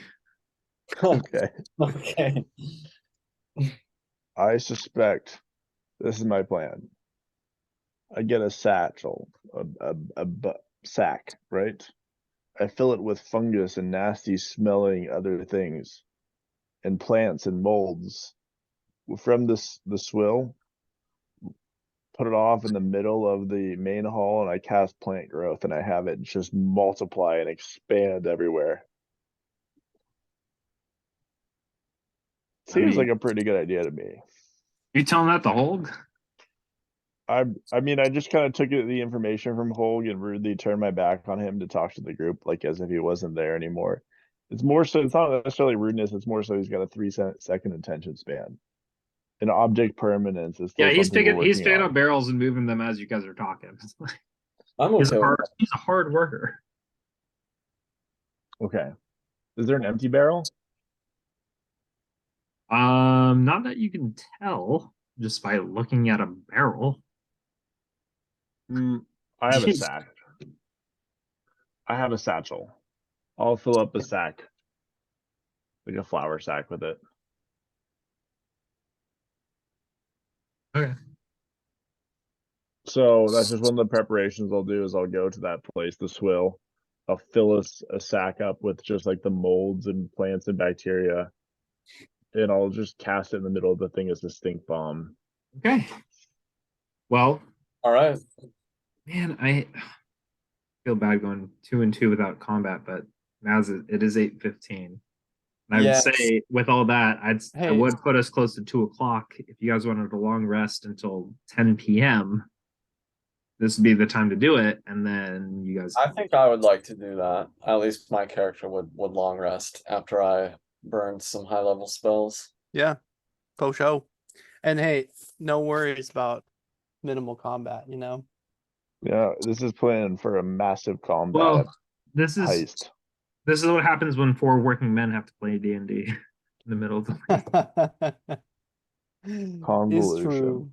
Okay. Okay. I suspect this is my plan. I get a satchel, sack, right? I fill it with fungus and nasty smelling other things, and plants and molds from the swill. Put it off in the middle of the main hall, and I cast plant growth, and I have it just multiply and expand everywhere. Seems like a pretty good idea to me. You telling that to Holg? I mean, I just kind of took the information from Holg and rudely turned my back on him to talk to the group, like as if he wasn't there anymore. It's more so, it's not necessarily rudeness, it's more so he's got a 3-second attention span. An object permanence is still Yeah, something he's picking on. up barrels and moving them as you guys are talking. I'm He's okay with he's a hard worker. Okay. Is there an empty barrel? Not that you can tell just by looking at a barrel. I have a Jeez. sack. I have a satchel. I'll fill up a sack. Like a flour sack with it. Okay. So that's just one of the preparations I'll do is I'll go to that place, the swill. I'll fill a sack up with just like the molds and plants and bacteria. And I'll just cast it in the middle of the thing as a stink bomb. Okay. Well, All right. man, I feel bad going 2 and 2 without combat, but now it is 8:15. And I would Yes. say with all that, I Hey. would put us close to 2 o'clock. If you guys wanted a long rest until 10 p.m., this would be the time to do it. And then you guys. I think I would like to do that. At least my character would long rest after I burned some high level spells. Yeah, faux show. And hey, no worries about minimal combat, you know? Yeah, this is planned for a massive combat Well, this is heist. this is what happens when 4 working men have to play D&D in the middle of the It's Convolution. true.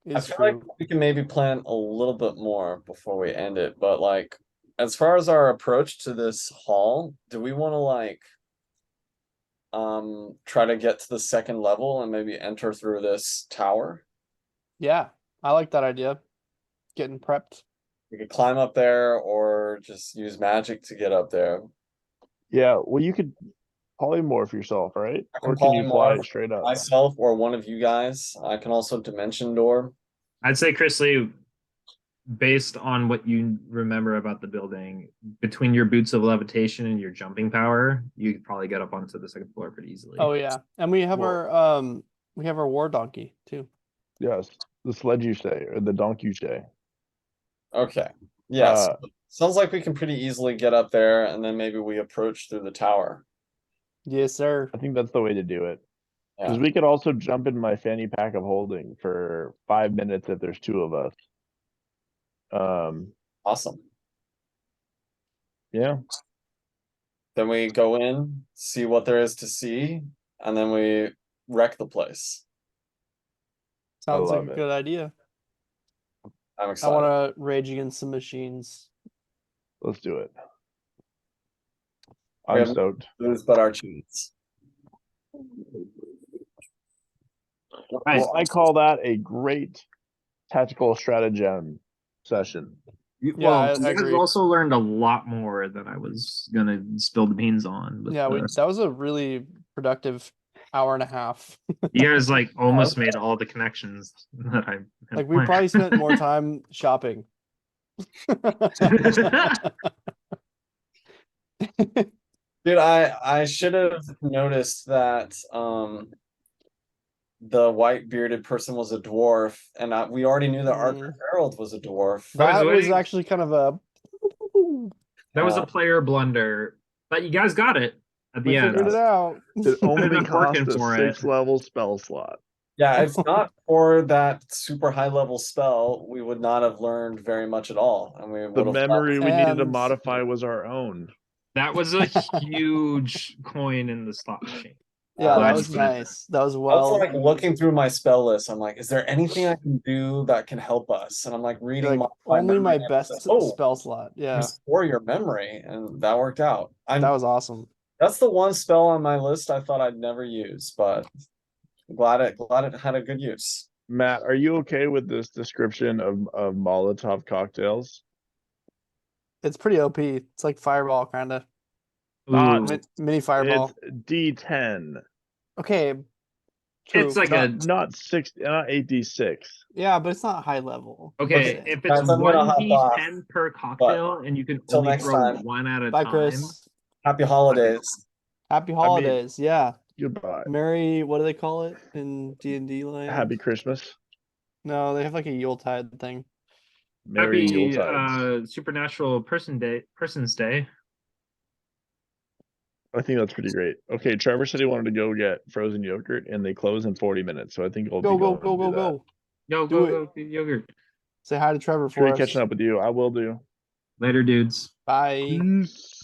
I It's feel true. like we can maybe plan a little bit more before we end it, but like as far as our approach to this hall, do we want to like try to get to the second level and maybe enter through this tower? Yeah, I like that idea. Getting prepped. We could climb up there or just use magic to get up there. Yeah, well, you could polymorph yourself, right? I can Or can you fly polymorph straight up? Myself or one of you guys. I can also dimension door. I'd say, Chris Lee, based on what you remember about the building, between your boots of levitation and your jumping power, you could probably get up onto the second floor pretty easily. Oh yeah. And we have Well- our war donkey too. Yes, the sled you say, or the donkey you say. Okay. Yes. Sounds like we can pretty easily get up there and then maybe we approach through the tower. Yes, sir. I think that's the way to do it. Because Yeah. we could also jump in my fanny pack of holding for 5 minutes if there's two of us. Awesome. Yeah, Then we go in, see what there is to see, and then we wreck the place. Sounds like love a it. good idea. I'm I excited. want to rage against some machines. let's do it. We I'm have- stoked. Lose but our cheats. Right. Well, I call that a great tactical stratagem session. Well, I you guys agree. also learned a lot more than I was gonna spill the beans on. But, Yeah, that was a really productive hour and a half. you guys like almost made all the connections that I had Like we planned. probably spent more time shopping. Dude, I should have noticed that the white bearded person was a dwarf, and we already knew that Arthur Harold was a dwarf. By the That was way- actually kind of a. That was a player blunder, but you guys got it at the We end. figured it out. It only been cost working a for it. 6-level spell slot. Yeah, if not for that super high level spell, we would not have learned very much at all, and we The would have memory we needed to And- modify was our own. That was a huge coin in the slot machine. Yeah, that Glad was you put it there. nice. That was I well. was like looking through my spell list. I'm like, is there anything I can do that can help us? And I'm like You're reading like, my only my memory, and it best says, oh, spell slot. Yeah, restore your memory, and that worked out. that was awesome. That's the one spell on my list I thought I'd never use, but glad it had a good use. Matt, are you okay with this description of Molotov cocktails? It's pretty OP. It's like Fireball, kind of Not- Ooh, mini Fireball. It's D10. Okay, true. it's like Not 8D6. Yeah, but it's not high level. okay, if Guys, it's I'm gonna one hop off, D10 per cocktail and you can till only next throw time. one at a Bye, time. Chris. Happy holidays. Happy holidays. Yeah, Goodbye. Merry. What do they call it in D&D land? Happy Christmas. No, they have like a Yuletide thing. Merry Happy Yuletides. Supernatural Person's Day. I think that's pretty great. Okay, Trevor said he wanted to go get frozen yogurt, and they close in 40 minutes. So I think I'll Go, be go, going go, to go, do that. go. Yo, Do go yogurt. Say hi to Trevor for Great us. catching up with you. I will do. Later, dudes. Bye. Peace.